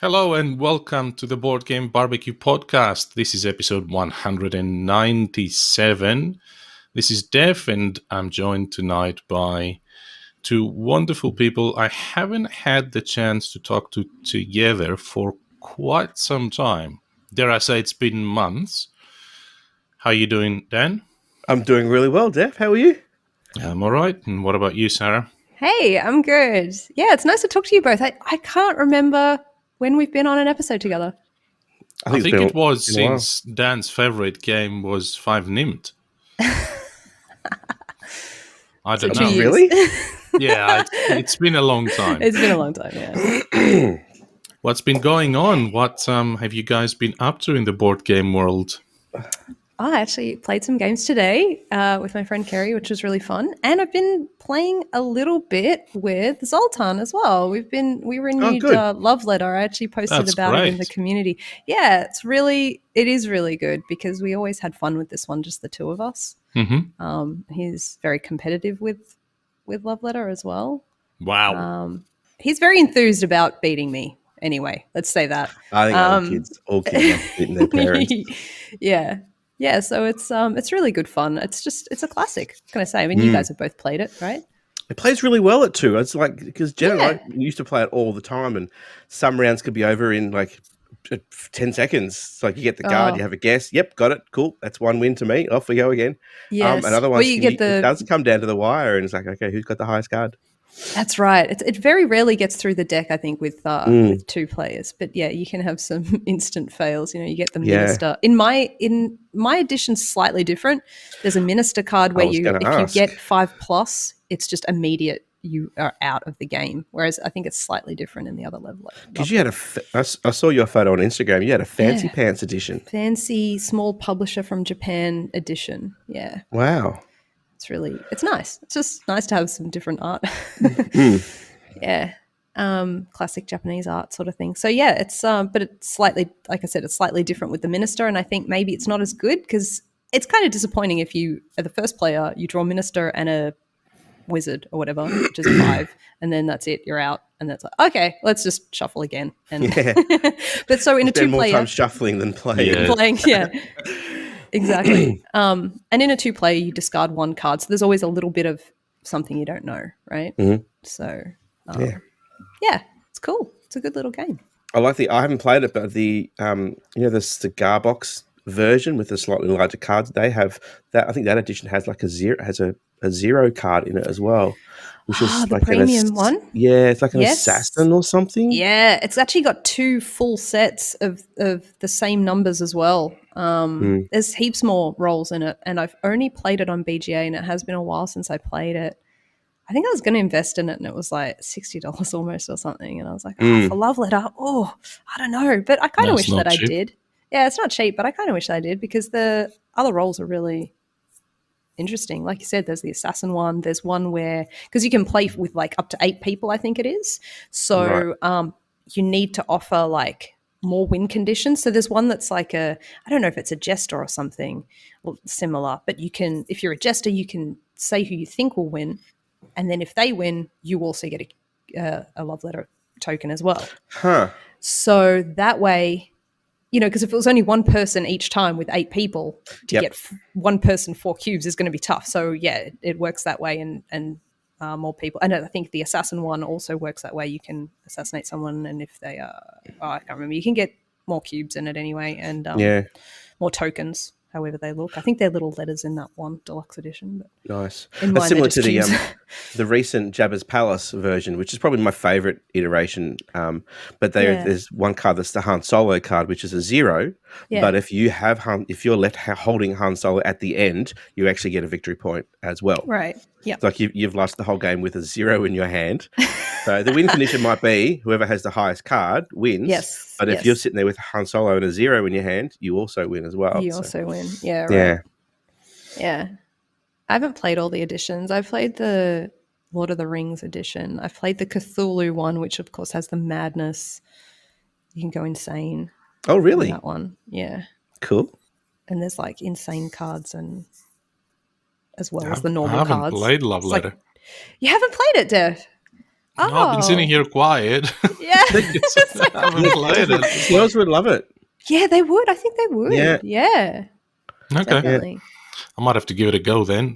Hello and welcome to the Board Game Barbecue podcast. This is episode 197. This is Dev, and I'm joined tonight by two wonderful people I haven't had the chance to talk to together for quite some time. Dare I say it's been months. How are you doing, Dan? I'm doing really well, Dev. How are you? I'm all right. And what about you, Sarah? Hey, I'm good. Yeah, it's nice to talk to you both. I can't remember when we've been on an episode together. I think it was since Dan's favorite game was 5 Nimt. I don't know. Really? Yeah, it's been a long time. It's been a long time, yeah. What's been going on? What have you guys been up to in the board game world? I actually played some games today with my friend Kerry, which was really fun. And I've been playing a little bit with Zoltan as well. We renewed Love Letter. I actually posted about it in the community. Yeah, it is really good because we always had fun with this one, just the two of us. Mm-hmm. He's very competitive with Love Letter as well. Wow. He's very enthused about beating me. Anyway, let's say that. I think all kids love beating their parents. Yeah, so it's really good fun. It's a classic. What can I say? I mean, you guys have both played it, right? It plays really well at 2. It's like because Jen and I used to play it all the time, and some rounds could be over in like 10 seconds. It's like you get the card, you have a guess. Yep, got it. Cool. That's one win to me. Off we go again. Yes. And otherwise, it does come down to the wire, and it's like, okay, who's got the highest card? That's right. It very rarely gets through the deck, I think, with 2 players. But yeah, you can have some instant fails. You know, you get the minister. In my edition, slightly different. There's a minister card where if you get 5+, it's just immediate. You are out of the game. Whereas I think it's slightly different in the other level. Because you had I saw your photo on Instagram. You had a fancy pants edition. Fancy small publisher from Japan edition. Yeah. Wow. It's nice. It's just nice to have some different art. Yeah. Classic Japanese art sort of thing. So yeah, but it's slightly, like I said, it's slightly different with the minister. And I think maybe it's not as good because it's kind of disappointing if you, are the first player, you draw minister and a wizard or whatever, which is 5. And then that's it. You're out. And that's like, okay, let's just shuffle again. And but so in a 2-player, more time shuffling than playing. Yeah. Exactly. And in a 2-player, you discard 1 card. So there's always a little bit of something you don't know, right? Mm-hmm. So, yeah, it's cool. It's a good little game. I haven't played it, but the the cigar box version with the slightly larger cards, they have that. I think that edition has like a 0 card in it as well. Which is the like premium one? Yeah, it's like an assassin or something. Yeah, it's actually got 2 full sets of the same numbers as well. There's heaps more rolls in it, and I've only played it on BGA, and it has been a while since I played it. I think I was going to invest in it, and it was like $60 almost or something, and I was like, for Love Letter, I don't know. But I kind of wish that I did. Yeah, it's not cheap, but I kind of wish I did because the other rolls are really interesting. Like you said, there's the assassin one. There's one where, because you can play with like up to 8 people, I think it is. So you need to offer like more win conditions. So there's one that's like I don't know if it's a jester or something similar, but you can, if you're a jester, you can say who you think will win. And then if they win, you also get a Love Letter token as well. So that way, because if it was only one person each time with 8 people, to get one person 4 cubes is going to be tough. So yeah, it works that way, and more people. And I think the assassin one also works that way. You can assassinate someone, and if they I can't remember, you can get more cubes in it anyway, and more tokens, however they look. I think they're little letters in that one deluxe edition. But nice. That's similar to the recent Jabba's Palace version, which is probably my favorite iteration. But there's one card that's the Han Solo card, which is a 0. Yeah. But if you're left holding Han Solo at the end, you actually get a victory point as well. Right. Yeah. It's like you've lost the whole game with a 0 in your hand. So the win condition might be whoever has the highest card wins. Yes. But if you're sitting there with Han Solo and a 0 in your hand, you also win as well. You also win. Yeah. Right. Yeah. I haven't played all the editions. I've played the Lord of the Rings edition. I've played the Cthulhu one, which of course has the madness. You can go insane. Oh, really? That one. Yeah. Cool. And there's like insane cards and as well as the normal cards. I haven't played Love Letter. You haven't played it, Dev? Oh, No, I've been sitting here quiet. yeah. I haven't played it. Girls would love it. Yeah, they would. I think they would. Yeah. Yeah. Okay, Definitely. I might have to give it a go then.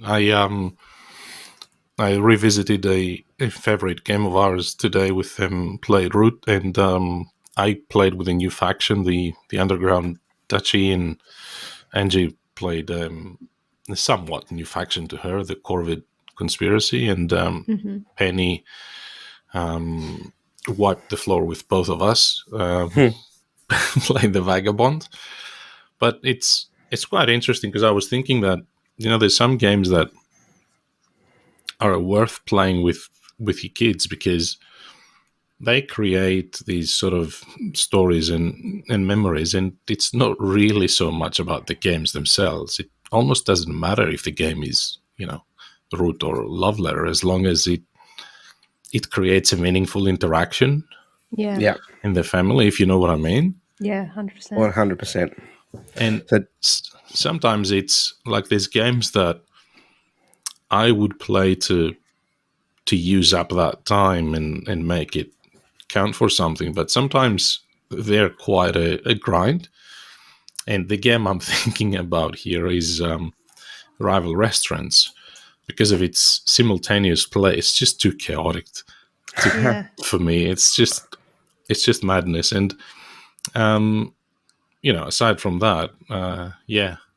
I revisited a favorite game of ours today with played Root, and I played with a new faction, the Underground Duchy, and Angie played a somewhat new faction to her, the Corvid Conspiracy, and Penny wiped the floor with both of us, playing the Vagabond. But it's quite interesting because I was thinking that, there's some games that are worth playing with your kids because they create these sort of stories and memories, and it's not really so much about the games themselves. It almost doesn't matter if the game is, Root or Love Letter, as long as it creates a meaningful interaction Yeah. in the family, if you know what I mean. Yeah, 100%. 100%. And sometimes it's like there's games that I would play to use up that time and make it count for something, but sometimes they're quite a grind. And the game I'm thinking about here is Rival Restaurants, because of its simultaneous play. It's just too chaotic for me. It's just madness. And aside from that,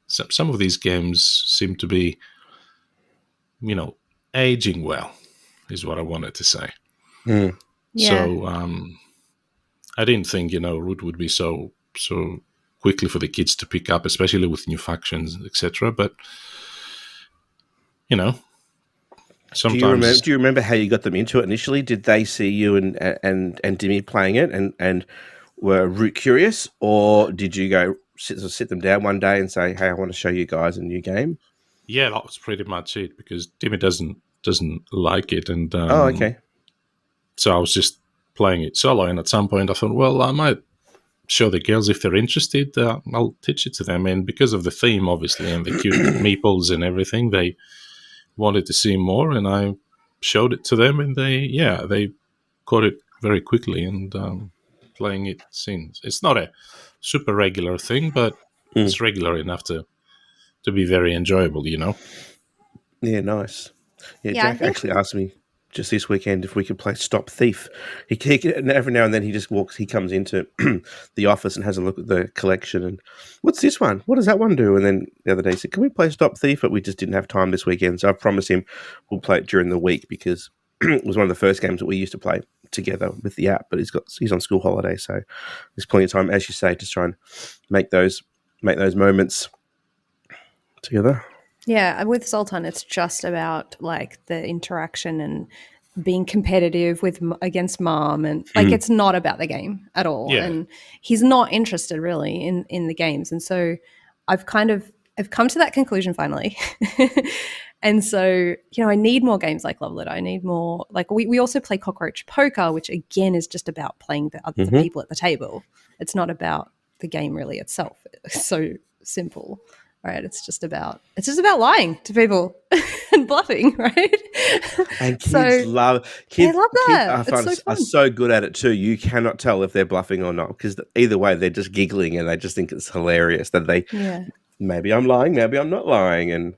some of these games seem to be, aging well, is what I wanted to say. Mm. Yeah. So I didn't think, Root would be so quickly for the kids to pick up, especially with new factions, etc. But sometimes. Do you remember how you got them into it initially? Did they see you and Dimmy playing it and were Root curious, or did you go sit them down one day and say, "Hey, I want to show you guys a new game"? Yeah, that was pretty much it, because Timmy doesn't like it, and okay. So I was just playing it solo, and at some point I thought, well, I might show the girls if they're interested. I'll teach it to them, and because of the theme, obviously, and the cute meeples and everything, they wanted to see more, and I showed it to them, and they caught it very quickly, and playing it since. It's not a super regular thing, but it's regular enough to be very enjoyable, Yeah, nice. Yeah, Yeah, Jack actually asked me just this weekend if we could play Stop Thief. He every now and then he comes into the office and has a look at the collection and, what's this one? What does that one do? And then the other day he said, can we play Stop Thief? But we just didn't have time this weekend. So I promised him we'll play it during the week, because it was one of the first games that we used to play together with the app, but he's on school holiday. So there's plenty of time, as you say, to try and make those moments together. Yeah, with Zoltan, it's just about like the interaction and being competitive against mom, and like it's not about the game at all. Yeah. And he's not interested really in the games, and so I've come to that conclusion finally. And so, I need more games like Love Letter. I need more, like we also play Cockroach Poker, which again is just about playing the other people at the table. It's not about the game really itself. It's so simple. Right, it's just about lying to people and bluffing, right? And kids love that. Kids are so good at it too. You cannot tell if they're bluffing or not, because either way they're just giggling and they just think it's hilarious that maybe I'm lying, maybe I'm not lying, and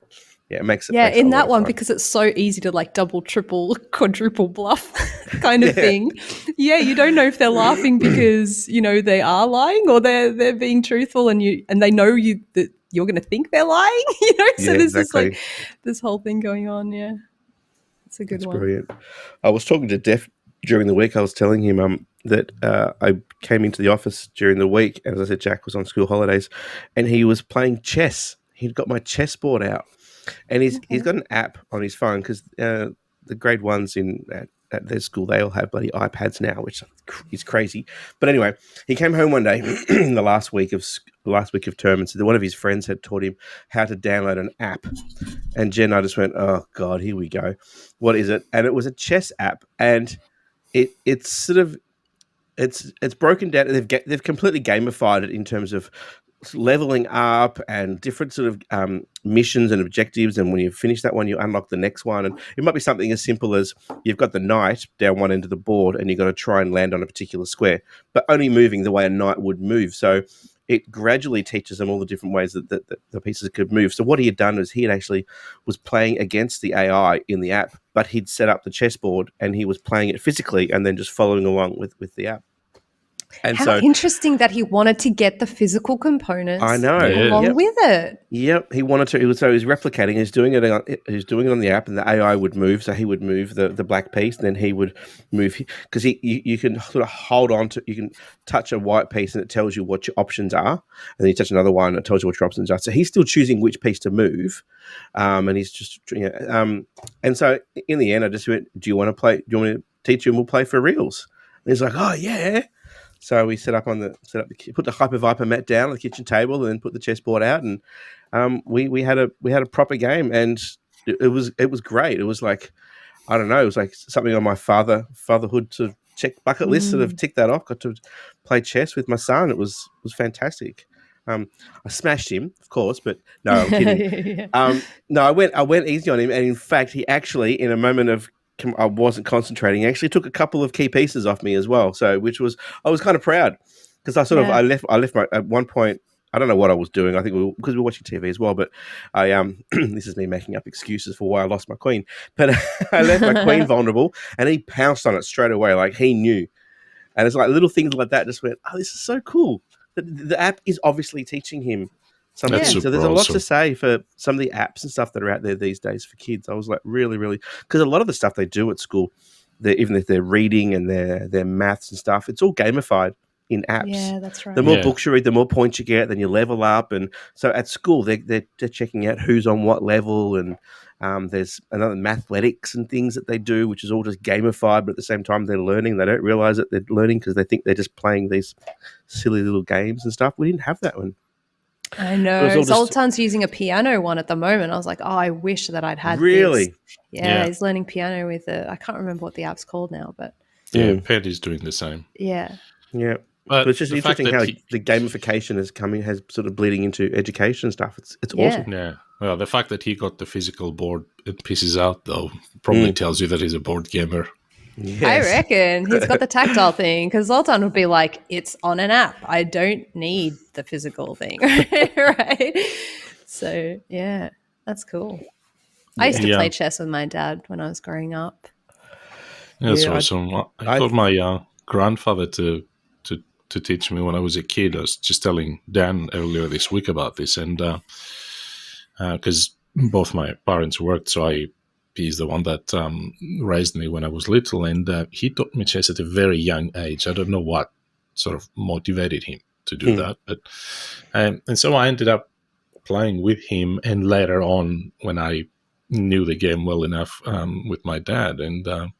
it makes it. Yeah, in that one, because it's so easy to like double, triple, quadruple bluff kind of thing. Yeah, you don't know if they're laughing because they are lying, or they're being truthful, and they know that you're going to think they're lying. So there's just like this whole thing going on. Yeah, it's a good one. Brilliant. I was talking to Def during the week. I was telling him that I came into the office during the week, and as I said, Jack was on school holidays, and he was playing chess. He'd got my chessboard out. And he's got an app on his phone, because the grade ones at their school, they all have bloody iPads now, which is crazy. But anyway, he came home one day in the last week of term and said that one of his friends had taught him how to download an app. And Jen and I just went, oh God, here we go. What is it? And it was a chess app, and it's sort of it's broken down. They've completely gamified it in terms of leveling up and different sort of missions and objectives, and when you finish that one you unlock the next one, and it might be something as simple as you've got the knight down one end of the board and you've got to try and land on a particular square, but only moving the way a knight would move. So it gradually teaches them all the different ways that the pieces could move. So what he had done is he had actually was playing against the AI in the app, but he'd set up the chessboard and he was playing it physically and then just following along with the app. And how interesting that he wanted to get the physical components along with it. Yep, he wanted to. So he was replicating. He was doing it on the app, and the AI would move. So he would move the black piece, and then he would move because you can sort of hold on to. You can touch a white piece, and it tells you what your options are, and then you touch another one, and it tells you what your options are. So he's still choosing which piece to move, and he's just and so in the end, I just went, "Do you want to play? Do you want me to teach you, and we'll play for reals?" And he's like, "Oh yeah." So we put the Hyper Viper mat down on the kitchen table, and then put the chessboard out, and we had a proper game, and it was great. It was like, I don't know, it was like something on my fatherhood to check bucket list, sort of tick that off. Got to play chess with my son. It was fantastic. I smashed him, of course, but no, I'm kidding. No, I went easy on him, and in fact, he actually, in a moment of I wasn't concentrating, he actually took a couple of key pieces off me as well. So, I was kind of proud because I left my, at one point, I don't know what I was doing. I think because we were watching TV as well, but I this is me making up excuses for why I lost my queen. But I left my queen vulnerable, and he pounced on it straight away, like he knew. And it's like little things like that just went, oh, this is so cool. The app is obviously teaching him something. So there's a lot to say for some of the apps and stuff that are out there these days for kids. I was like, really, really, because a lot of the stuff they do at school, even if they're reading and their maths and stuff, it's all gamified in apps. Yeah, that's right. The more books you read, the more points you get, then you level up. And so at school, they're checking out who's on what level, and there's another mathletics and things that they do, which is all just gamified, but at the same time they're learning. They don't realize that they're learning because they think they're just playing these silly little games and stuff. We didn't have that one. I know. Zoltan's using a piano one at the moment. I was like, oh, I wish that I'd had this. Yeah, he's learning piano with I can't remember what the app's called now, but Ped is doing the same. Yeah. But it's just interesting how the gamification has sort of bleeding into education stuff. It's awesome. Yeah. Well, the fact that he got the physical board pieces out, though, probably tells you that he's a board gamer. Yes. I reckon he's got the tactile thing, because Zoltan would be like, it's on an app. I don't need the physical thing. Right? So, yeah, that's cool. I used to play chess with my dad when I was growing up. That's awesome. I got my grandfather to teach me when I was a kid. I was just telling Dan earlier this week about this, and because both my parents worked, so he's the one that raised me when I was little, and he taught me chess at a very young age. I don't know what sort of motivated him to do that, but and so I ended up playing with him, and later on, when I knew the game well enough, with my dad, and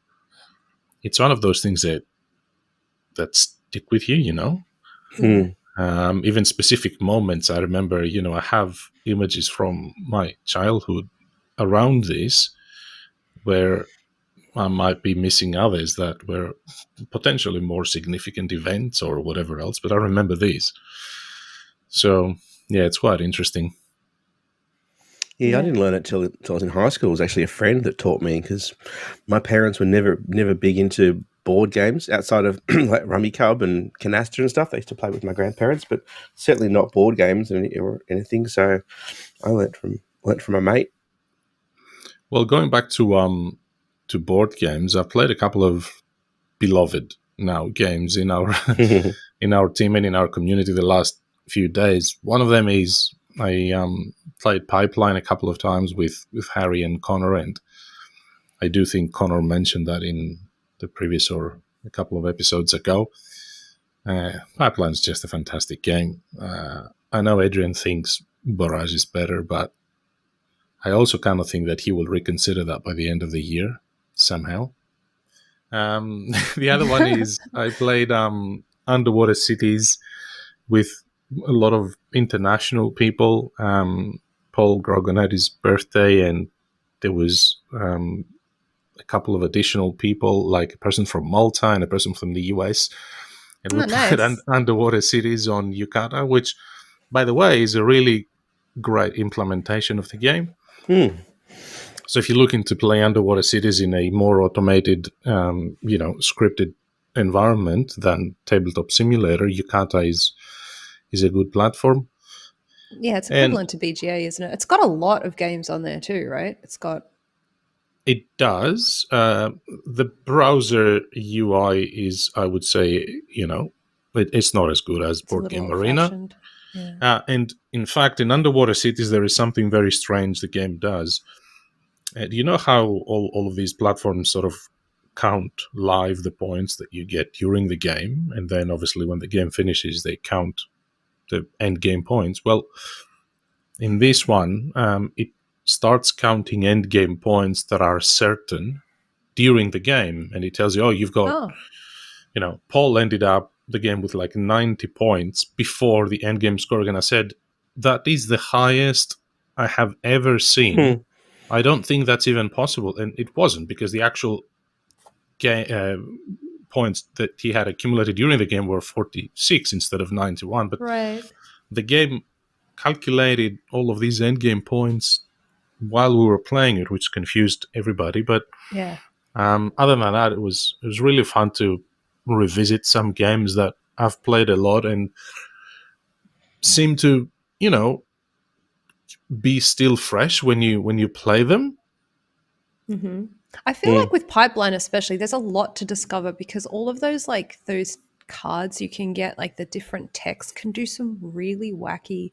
it's one of those things that stick with you, you know. Even specific moments, I remember, I have images from my childhood around this where I might be missing others that were potentially more significant events or whatever else, but I remember these. So, yeah, it's quite interesting. Yeah, I didn't learn it till I was in high school. It was actually a friend that taught me, because my parents were never big into board games outside of like Rummy Cub and Canasta and stuff. They used to play with my grandparents, but certainly not board games or anything. So I learnt from a mate. Well, going back to board games, I've played a couple of beloved now games in our in our team and in our community the last few days. One of them is I played Pipeline a couple of times with Harry and Connor, and I do think Connor mentioned that in the previous or a couple of episodes ago. Pipeline's just a fantastic game. I know Adrian thinks Barrage is better, but I also kind of think that he will reconsider that by the end of the year somehow. The other one is I played Underwater Cities with a lot of international people. Paul Groganetti's birthday, and there was a couple of additional people, like a person from Malta and a person from the US. And we played Underwater Cities on Yukata, which by the way, is a really great implementation of the game. So if you're looking to play underwater cities in a more automated, scripted environment than Tabletop Simulator, Yukata is a good platform. Yeah, it's equivalent to BGA, isn't it? It's got a lot of games on there too, right? It does. The browser UI is, I would say, it's not as good as Board Game Arena. Yeah. And in fact, in Underwater Cities, there is something very strange the game does. Do you know how all of these platforms sort of count live the points that you get during the game? And then obviously when the game finishes, they count the end game points. Well, in this one, it starts counting end game points that are certain during the game. And it tells you, you've got, Paul ended up the game with like 90 points before the end game score. And I said, that is the highest I have ever seen. I don't think that's even possible. And it wasn't, because the actual points that he had accumulated during the game were 46 instead of 91. But the game calculated all of these endgame points while we were playing it, which confused everybody. But other than that, it was really fun to revisit some games that I've played a lot and seem to, be still fresh when you play them. Mm-hmm. I feel like with Pipeline especially, there's a lot to discover, because all of those those cards you can get, like the different text, can do some really wacky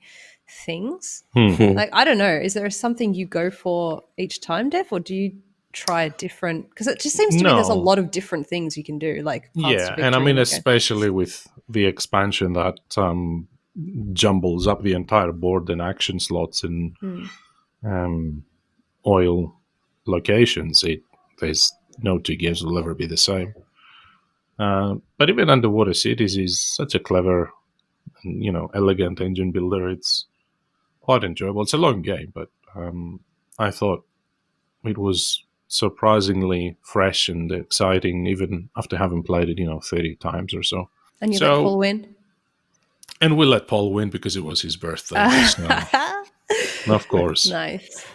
things. Like, I don't know, is there something you go for each time, Dev, or do you try a different? Because it just seems to me there's a lot of different things you can do, like paths to victory. And I mean, especially with the expansion that jumbles up the entire board and action slots and oil locations, there's no two games will ever be the same. But even Underwater Cities is such a clever, elegant engine builder. It's quite enjoyable. It's a long game, but I thought it was surprisingly fresh and exciting, even after having played it, 30 times or so. And you let Paul win? And we let Paul win because it was his birthday. Of course. Nice.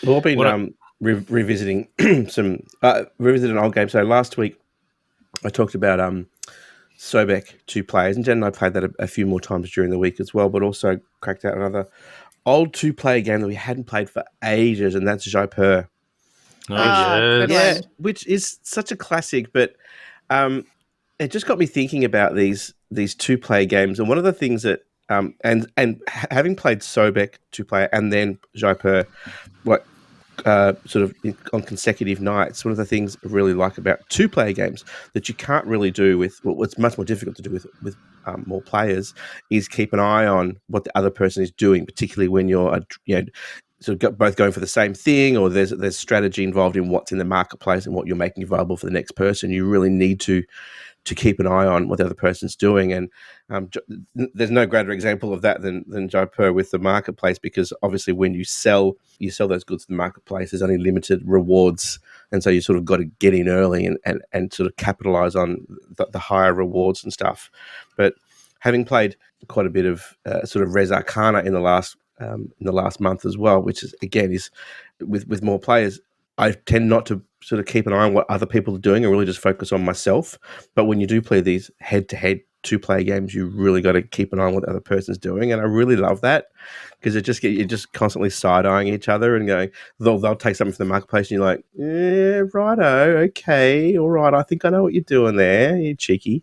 Well, I've been revisiting revisiting an old game. So last week I talked about Sobek 2 players, and Jen and I played that a few more times during the week as well, but also cracked out another old 2-player game that we hadn't played for ages, and that's Jaipur. Which is such a classic, but it just got me thinking about these 2-player games. And one of the things that and having played Sobek 2-player and then Jaipur, sort of on consecutive nights, one of the things I really like about 2-player games that you can't really do with what's much more difficult to do with more players is keep an eye on what the other person is doing, particularly when you're sort of both going for the same thing, or there's strategy involved in what's in the marketplace and what you're making available for the next person. You really need to keep an eye on what the other person's doing. And there's no greater example of that than Jaipur with the marketplace, because obviously when you sell those goods to the marketplace, there's only limited rewards. And so you sort of got to get in early and sort of capitalize on the higher rewards and stuff. But having played quite a bit of sort of Res Arcana in the last month as well, which is again is with more players, I tend not to sort of keep an eye on what other people are doing and really just focus on myself. But when you do play these head-to-head 2-player games, you really got to keep an eye on what the other person's doing. And I really love that, because you're just constantly side-eyeing each other and going, they'll take something from the marketplace and you're like, yeah, righto, okay, all right, I think I know what you're doing there, you cheeky.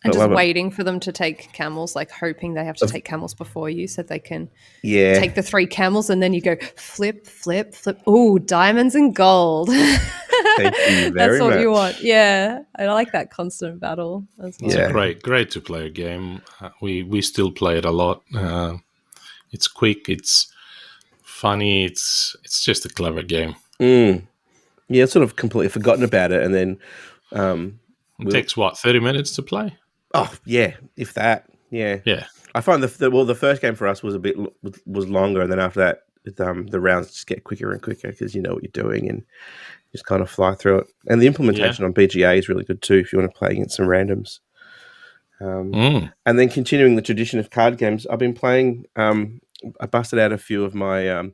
And just waiting for them to take camels, like hoping they have to take camels before you so they can take the 3 camels, and then you go flip, flip, flip. Ooh, diamonds and gold. Thank you very That's what much. you want. Yeah. I like that constant battle as well. It's a great 2-player game. We still play it a lot. It's quick, it's funny, it's just a clever game. Yeah, I've sort of completely forgotten about it, and then it takes 30 minutes to play? Oh yeah, if that. Yeah. I find the first game for us was was longer, and then after that, the rounds just get quicker and quicker because you know what you're doing and just kind of fly through it. And the implementation on BGA is really good too if you want to play against some randoms. And then continuing the tradition of card games, I've been playing. I busted out a few of my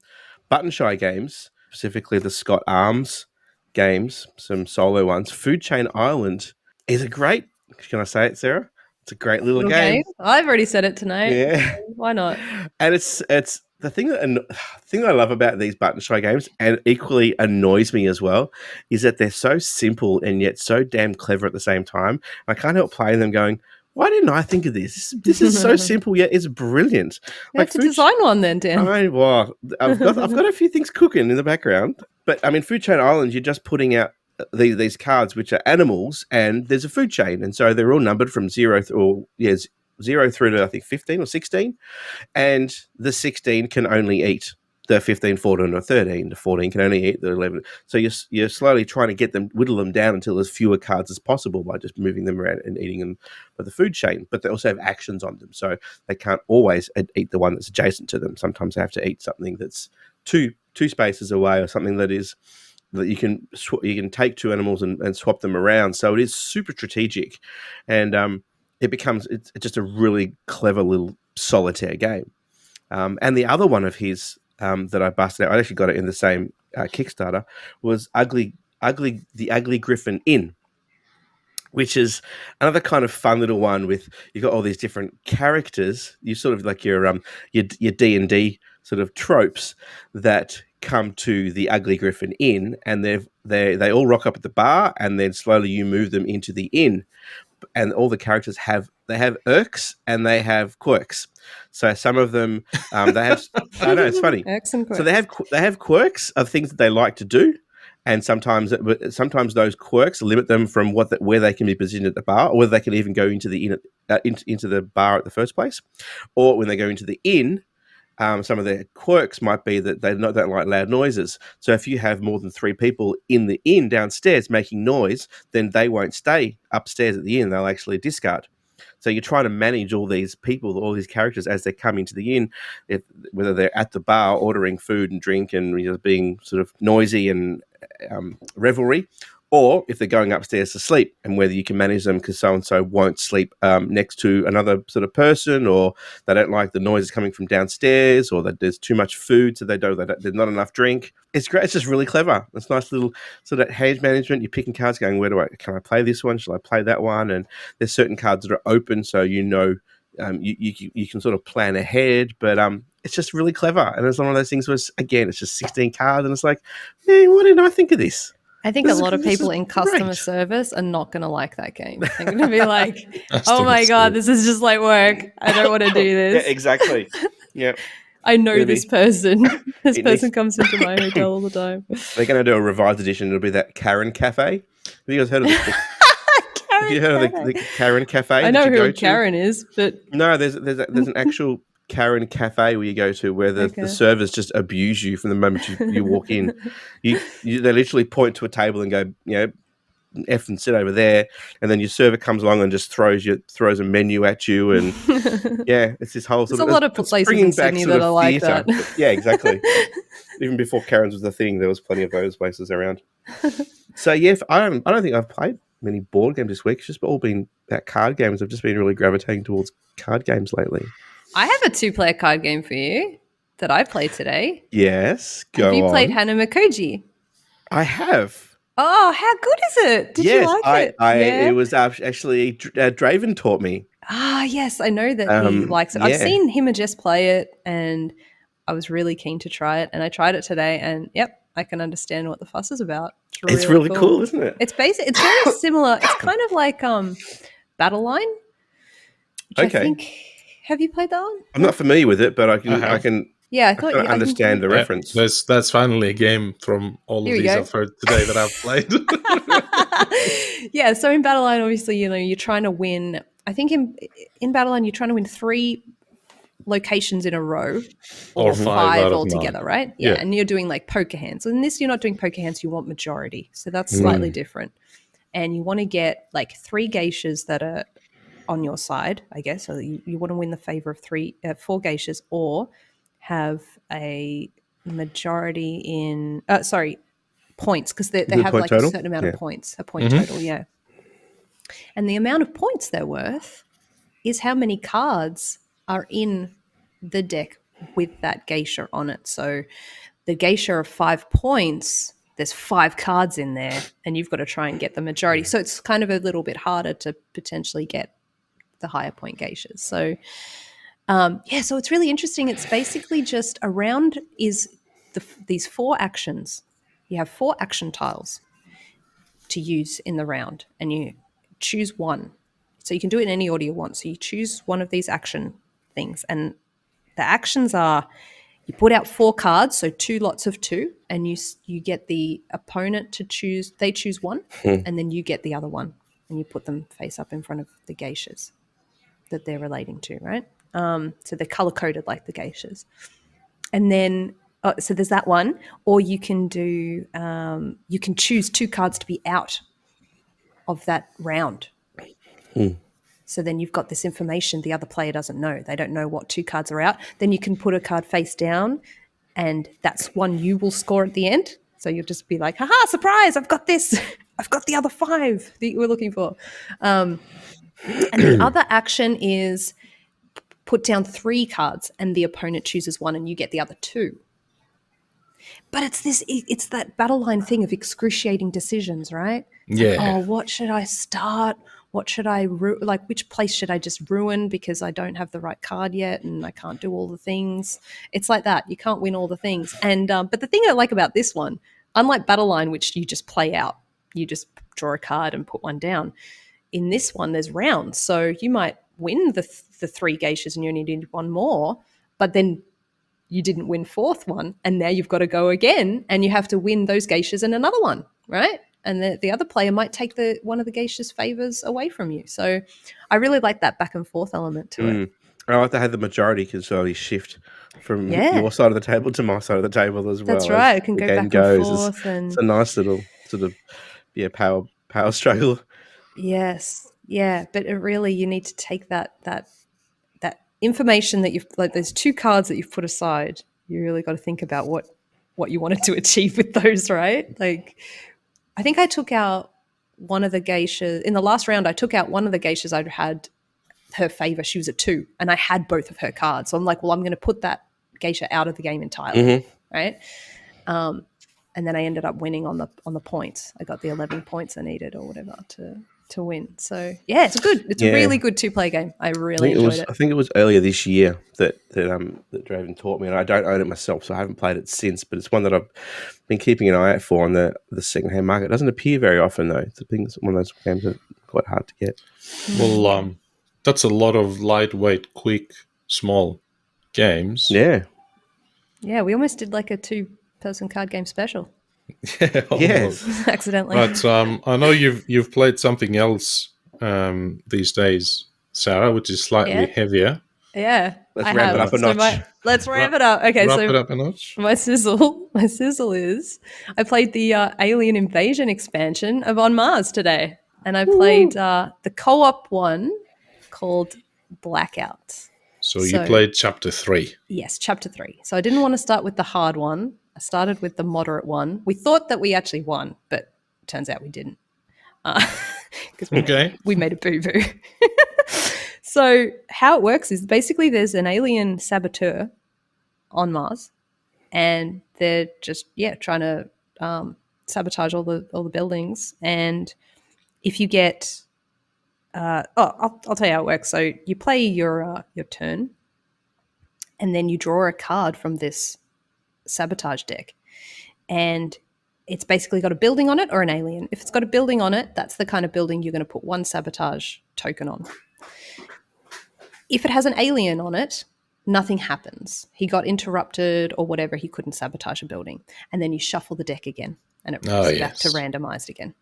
button shy games, specifically the Scott Arms games, some solo ones. Food Chain Island is a great. Can I say it, Sarah? It's a great little game. I've already said it tonight. Yeah, why not? And it's the thing that I love about these button shy games, and equally annoys me as well, is that they're so simple and yet so damn clever at the same time. I can't help playing them, going, why didn't I think of this? This is so simple yet it's brilliant. You have to design one then, Dan. I've got a few things cooking in the background, but I mean, Food Chain Island, you're just putting out these cards which are animals, and there's a food chain, and so they're all numbered from 0 through to I think 15 or 16, and the 16 can only eat the 15, 14, or 13. The 14 can only eat the 11. So you're slowly trying to whittle them down until there's fewer cards as possible by just moving them around and eating them by the food chain. But they also have actions on them, so they can't always eat the one that's adjacent to them. Sometimes they have to eat something that's two spaces away, or something that you can take two animals and swap them around. So it is super strategic, and it's just a really clever little solitaire game. And the other one of his that I busted out, I actually got it in the same Kickstarter, was the Ugly Griffin Inn, which is another kind of fun little one with, you've got all these different characters. You sort of like your D&D sort of tropes that come to the Ugly Griffin Inn, and they all rock up at the bar, and then slowly you move them into the inn. And all the characters have irks and they have quirks. So some of them they have. I know, it's funny. Irks and quirks. So they have quirks of things that they like to do, and sometimes those quirks limit them from where they can be positioned at the bar, or whether they can even go into the inn into the bar at the first place, or when they go into the inn. Some of their quirks might be that they don't like loud noises. So if you have more than 3 people in the inn downstairs making noise, then they won't stay upstairs at the inn. They'll actually discard. So you're trying to manage all these people, all these characters as they come into the inn, whether they're at the bar ordering food and drink and being sort of noisy and revelry, or if they're going upstairs to sleep, and whether you can manage them because so-and-so won't sleep next to another sort of person, or they don't like the noises coming from downstairs, or that there's too much food, so there's not enough drink. It's great. It's just really clever. It's nice little sort of hand management. You're picking cards going, can I play this one? Shall I play that one? And there's certain cards that are open, so you can sort of plan ahead, but it's just really clever. And it's one of those things where, again, it's just 16 cards, and it's like, man, why didn't I think of this? I think a lot of people in customer service are not going to like that game. They're going to be like, oh my God, this is just like work. I don't want to do this. Yeah, exactly. Yeah. I know this person. This person comes into my hotel all the time. They're going to do a revised edition. It'll be that Karen Cafe. Have you guys heard of this? Have you heard of the Karen Cafe? I know who Karen is, but... No, there's an actual Karen Cafe where you go to where the servers just abuse you from the moment you walk in. They literally point to a table and go, F and sit over there, and then your server comes along and just throws a menu at you, and it's this whole sort of... There's a lot of places in Sydney that are like that. Yeah, exactly. Even before Karen's was a thing, there was plenty of those places around. So I don't think I've played many board games this week. It's just all been about card games. I've just been really gravitating towards card games lately. I have a 2-player card game for you that I played today. Yes, go on. Have you played Anachrony? I have. Oh, how good is it? Did you like it? It was actually Draven taught me. Ah, yes, I know that he likes it. I've seen him and Jess play it, and I was really keen to try it. And I tried it today, and I can understand what the fuss is about. It's really cool, isn't it? It's very similar. It's kind of like Battle Line. I think. Have you played that one? I'm not familiar with it, but I can. Yeah, I thought you understand the reference. That's finally a game from all of these I've heard today that I've played. Yeah, so in Battle Line, obviously, you're trying to win. I think in Battle Line, you're trying to win 3 locations in a row, or 5 altogether, right? Yeah, and you're doing like poker hands. In this, you're not doing poker hands. You want majority, so that's slightly different. And you want to get like 3 geishas that are on your side, I guess. So you want to win the favor of 4 geishas, or have a majority in points, because they have like total? A certain amount of points, a point total, and the amount of points they're worth is how many cards are in the deck with that geisha on it. So the geisha of 5 points, there's 5 cards in there, and you've got to try and get the majority. So it's kind of a little bit harder to potentially get the higher point geishas. So so it's really interesting. It's basically just a round is these 4 actions. You have 4 action tiles to use in the round, and you choose one. So you can do it in any order you want. So you choose one of these action things, and the actions are you put out 4 cards, so 2 lots of 2, and you get the opponent to choose. They choose one, and then you get the other one, and you put them face up in front of the geishas that they're relating to, right? So they're color coded like the geishas, and then so there's that one. Or you can do you can choose 2 cards to be out of that round. So then you've got this information the other player doesn't know. They don't know what 2 cards are out. Then you can put a card face down, and that's one you will score at the end. So you'll just be like, haha, surprise, I've got this. I've got the other 5 that you were looking for. And the other action is put down 3 cards, and the opponent chooses one, and you get the other 2. But it's that battle line thing of excruciating decisions, right? It's like, oh, what should I start? What should I which place should I just ruin because I don't have the right card yet and I can't do all the things? It's like that. You can't win all the things. And but the thing I like about this one, unlike battle line, which you just play out, you just draw a card and put one down. In this one, there's rounds, so you might win the 3 geishas and you only need 1 more, but then you didn't win 4th one, and now you've got to go again, and you have to win those geishas and another one, right? And the other player might take one of the geishas' favors away from you. So I really like that back and forth element to it. I like to have the majority can slowly shift from your side of the table to my side of the table as well. That's right. It can go back and forth. It's a nice little sort of power struggle. Yes. Yeah. But it really, you need to take that information that you've, like those 2 cards that you've put aside, you really got to think about what you wanted to achieve with those, right? Like, I think I took out one of the geishas in the last round. I took out one of the geishas I'd had her favor. She was a 2, and I had both of her cards. So I'm like, well, I'm going to put that geisha out of the game entirely, right? And then I ended up winning on the points. I got the 11 points I needed or whatever to win. So yeah, it's a really good 2-player game. I really enjoyed it. I think it was earlier this year that Draven taught me, and I don't own it myself, so I haven't played it since, but it's one that I've been keeping an eye out for on the secondhand market. It doesn't appear very often though. I think it's one of those games that are quite hard to get. Well, that's a lot of lightweight, quick, small games. Yeah, we almost did like a 2-person card game special. Yes, accidentally. But I know you've played something else these days, Sarah, which is slightly heavier. Yeah, let's ramp it up a notch. Let's ramp it up. Okay, wrap it up a notch. My sizzle is I played the Alien Invasion expansion of On Mars today, and I played the co-op one called Blackout. So you played Chapter 3. Yes, Chapter 3. So I didn't want to start with the hard one. I started with the moderate one. We thought that we actually won, but it turns out we didn't. Because we made a boo-boo. So how it works is basically there's an alien saboteur on Mars, and they're just trying to sabotage all the buildings. And if you get I'll tell you how it works. So you play your turn, and then you draw a card from this sabotage deck, and it's basically got a building on it or an alien. If it's got a building on it, that's the kind of building you're going to put 1 sabotage token on. If it has an alien on it, nothing happens. He got interrupted or whatever. He couldn't sabotage a building. And then you shuffle the deck again, and it goes back to randomized again.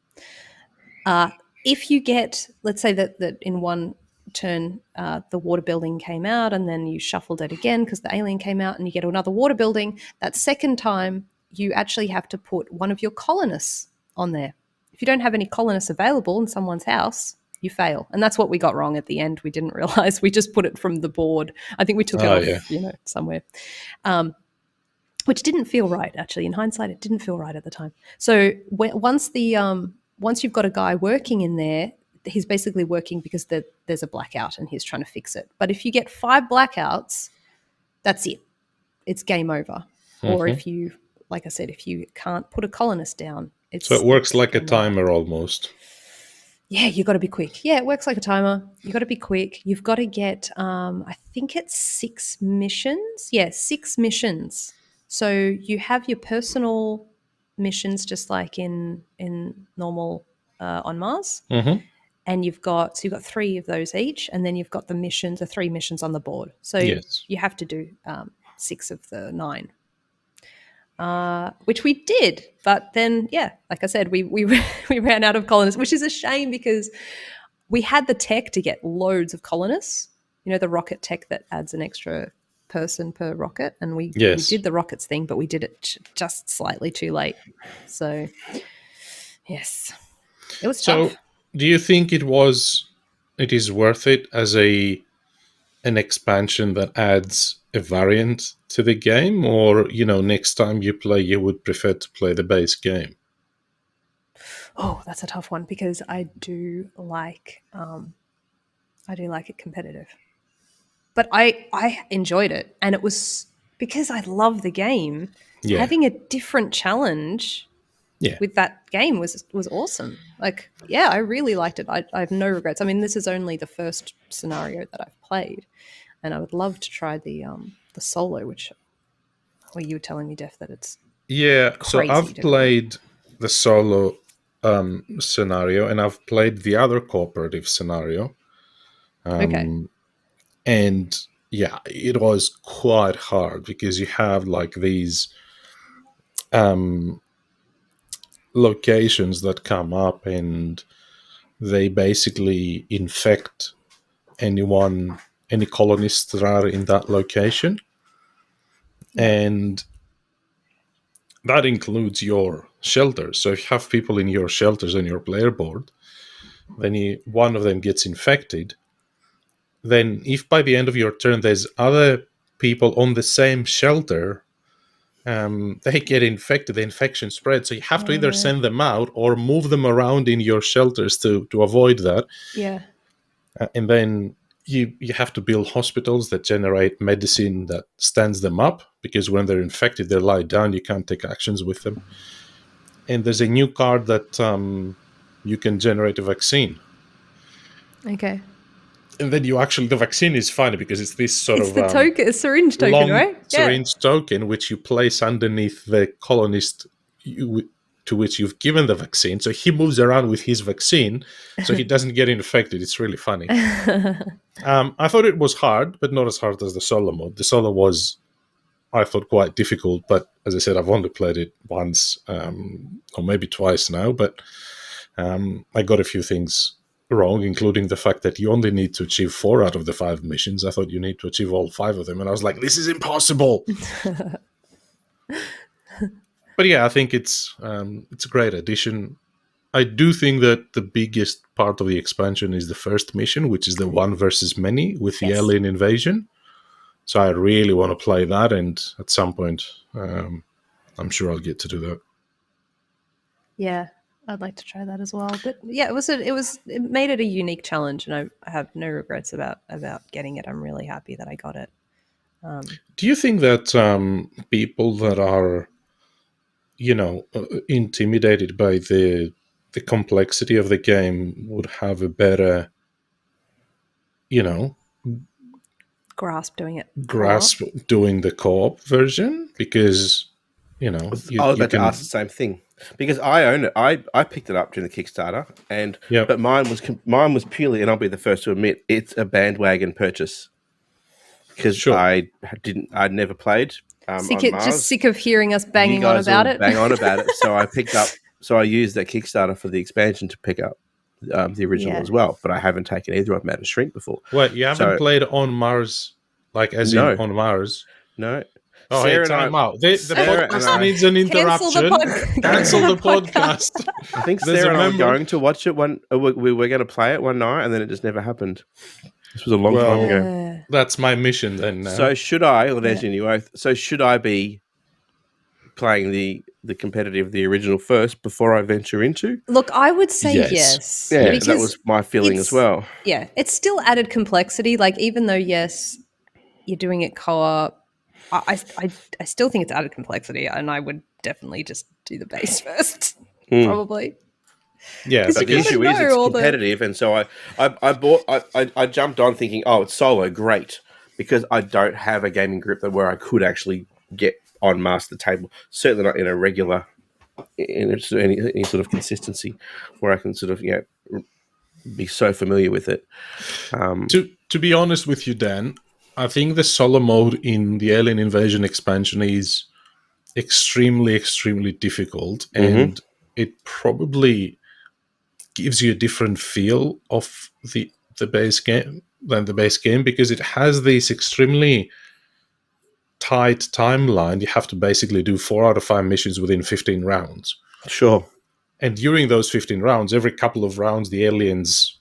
If you get, let's say that in one turn the water building came out, and then you shuffled it again because the alien came out, and you get another water building, that second time you actually have to put one of your colonists on there. If you don't have any colonists available in someone's house, you fail. And that's what we got wrong at the end. We didn't realize. We just put it from the board. I think we took it off, somewhere. Which didn't feel right, actually. In hindsight, it didn't feel right at the time. So once you've got a guy working in there, he's basically working because there's a blackout and he's trying to fix it. But if you get 5 blackouts, that's it. It's game over. Or if you, like I said, if you can't put a colonist down, so it works like a timer almost. Yeah, you got to be quick. Yeah, it works like a timer. You got to be quick. You've got to get, I think it's 6 missions. Yeah, 6 missions. So you have your personal missions, just like in normal on Mars, and you've got 3 of those each, and then you've got the missions, the 3 missions on the board. So you have to do 6 of the 9. Which we did, but then like I said, we we ran out of colonists, which is a shame because we had the tech to get loads of colonists. You know, the rocket tech that adds an extra person per rocket, and we did the rockets thing, but we did it just slightly too late. So yes, it was tough. So do you think it is worth it as an expansion that adds a variant to the game, or next time you play you would prefer to play the base game? Oh, that's a tough one because I do like it competitive, but I enjoyed it, and it was because I love the game. Having a different challenge with that game was awesome. Like, I really liked it. I have no regrets. I mean, this is only the first scenario that I've played, and I would love to try the solo, which you were telling me, Def, that it's so I've played the solo scenario, and I've played the other cooperative scenario. And it was quite hard because you have like these locations that come up, and they basically infect any colonists that are in that location, and that includes your shelters. So if you have people in your shelters on your player board, then one of them gets infected, then if by the end of your turn there's other people on the same shelter, they get infected, the infection spreads. So you have to either send them out or move them around in your shelters to avoid that. And then you have to build hospitals that generate medicine that stands them up, because when they're infected, they lie down. You can't take actions with them. And there's a new card that you can generate a vaccine. Okay. And then the vaccine is funny because it's this sort of the token, a syringe token, long right? syringe token, which you place underneath the colonist to which you've given the vaccine. So he moves around with his vaccine so he doesn't get infected. It's really funny. I thought it was hard, but not as hard as the solo mode. The solo was, I thought, quite difficult. But as I said, I've only played it once or maybe twice now. But I got a few things wrong, including the fact that you only need to achieve 4 out of the 5 missions. I thought you need to achieve all 5 of them. And I was like, this is impossible. But I think it's a great addition. I do think that the biggest part of the expansion is the first mission, which is the 1 versus many with the alien invasion. So I really want to play that, and at some point, I'm sure I'll get to do that. Yeah, I'd like to try that as well. But it made it a unique challenge, and I have no regrets about getting it. I'm really happy that I got it. Do you think that people that are intimidated by the complexity of the game would have a better, grasp doing the co-op version? Because, I was about to ask the same thing, because I own it. I picked it up during the Kickstarter, but mine was purely, and I'll be the first to admit, it's a bandwagon purchase. Because I'd never played. Sick of hearing us banging on about it. Bang on about it. So I picked up. So I used that Kickstarter for the expansion to pick up the original as well. But I haven't taken either of them out of Shrink before. Wait, you haven't played on Mars, like as in on Mars? No. Oh, Sarah, time out. The podcast needs an interruption. Cancel the podcast. I think Sarah and I were going to watch it we were going to play it one night, and then it just never happened. This was a long time ago. That's my mission then. So should I? Well, there's your new oath. So should I be playing the the competitive, the original first before I venture into? Look, I would say yes. Yeah, that was my feeling as well. Yeah, it's still added complexity. Like, even though, yes, you're doing it co-op, I still think it's added complexity, and I would definitely just do the base first, probably. Yeah, but the issue is it's competitive, and so I jumped on thinking, oh, it's solo, great, because I don't have a gaming group where I could actually get on master table. Certainly not in a regular, in any sort of consistency where I can sort of be so familiar with it. To be honest with you, Dan, I think the solo mode in the Alien Invasion expansion is extremely, extremely difficult, and it probably gives you a different feel of the base game than the base game, because it has this extremely tight timeline. You have to basically do 4 out of 5 missions within 15 rounds. Sure. And during those 15 rounds, every couple of rounds, the aliens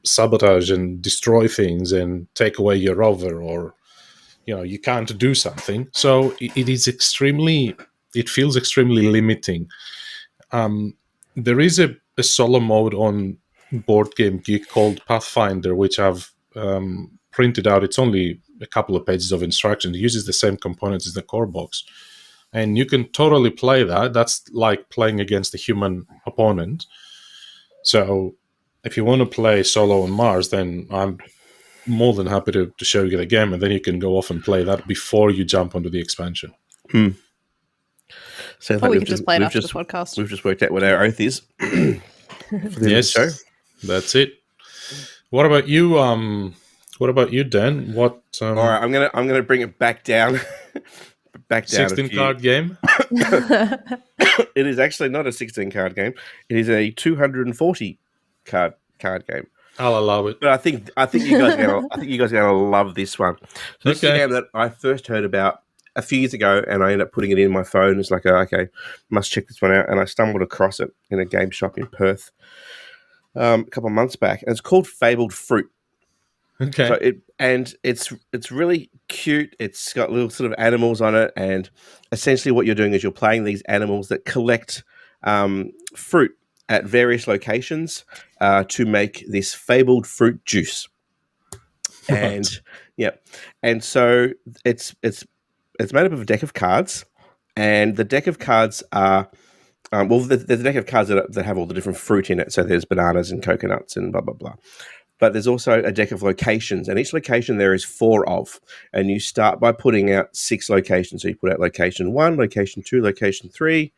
sabotage and destroy things and take away your rover, or you can't do something. So it feels extremely limiting. There is a solo mode on Board Game Geek called Pathfinder, which I've printed out. It's only a couple of pages of instructions. It uses the same components as the core box. And you can totally play that. That's like playing against a human opponent. So if you want to play solo on Mars, then I'm more than happy to show you the game, and then you can go off and play that before you jump onto the expansion. So we can just play it after the podcast. We've just worked out what our oath is for the yes, show. That's it. What about you? What about you, Dan? What? All right, I'm gonna bring it back down. 16 card game. It is actually not a 16 card game. It is a 240 card game. I'll allow it. But I think you guys are gonna love this one. So this is a game that I first heard about a few years ago, and I ended up putting it in my phone. It's like, okay, must check this one out. And I stumbled across it in a game shop in Perth a couple of months back. And it's called Fabled Fruit. Okay. So it's really cute. It's got little sort of animals on it, and essentially what you're doing is you're playing these animals that collect fruit at various locations to make this fabled fruit juice. And and so it's made up of a deck of cards, and the deck of cards are there's a deck of cards that have all the different fruit in it. So there's bananas and coconuts and blah blah blah. But there's also a deck of locations, and each location there is 4 of. And you start by putting out 6 locations. So you put out location 1, location 2, location 3,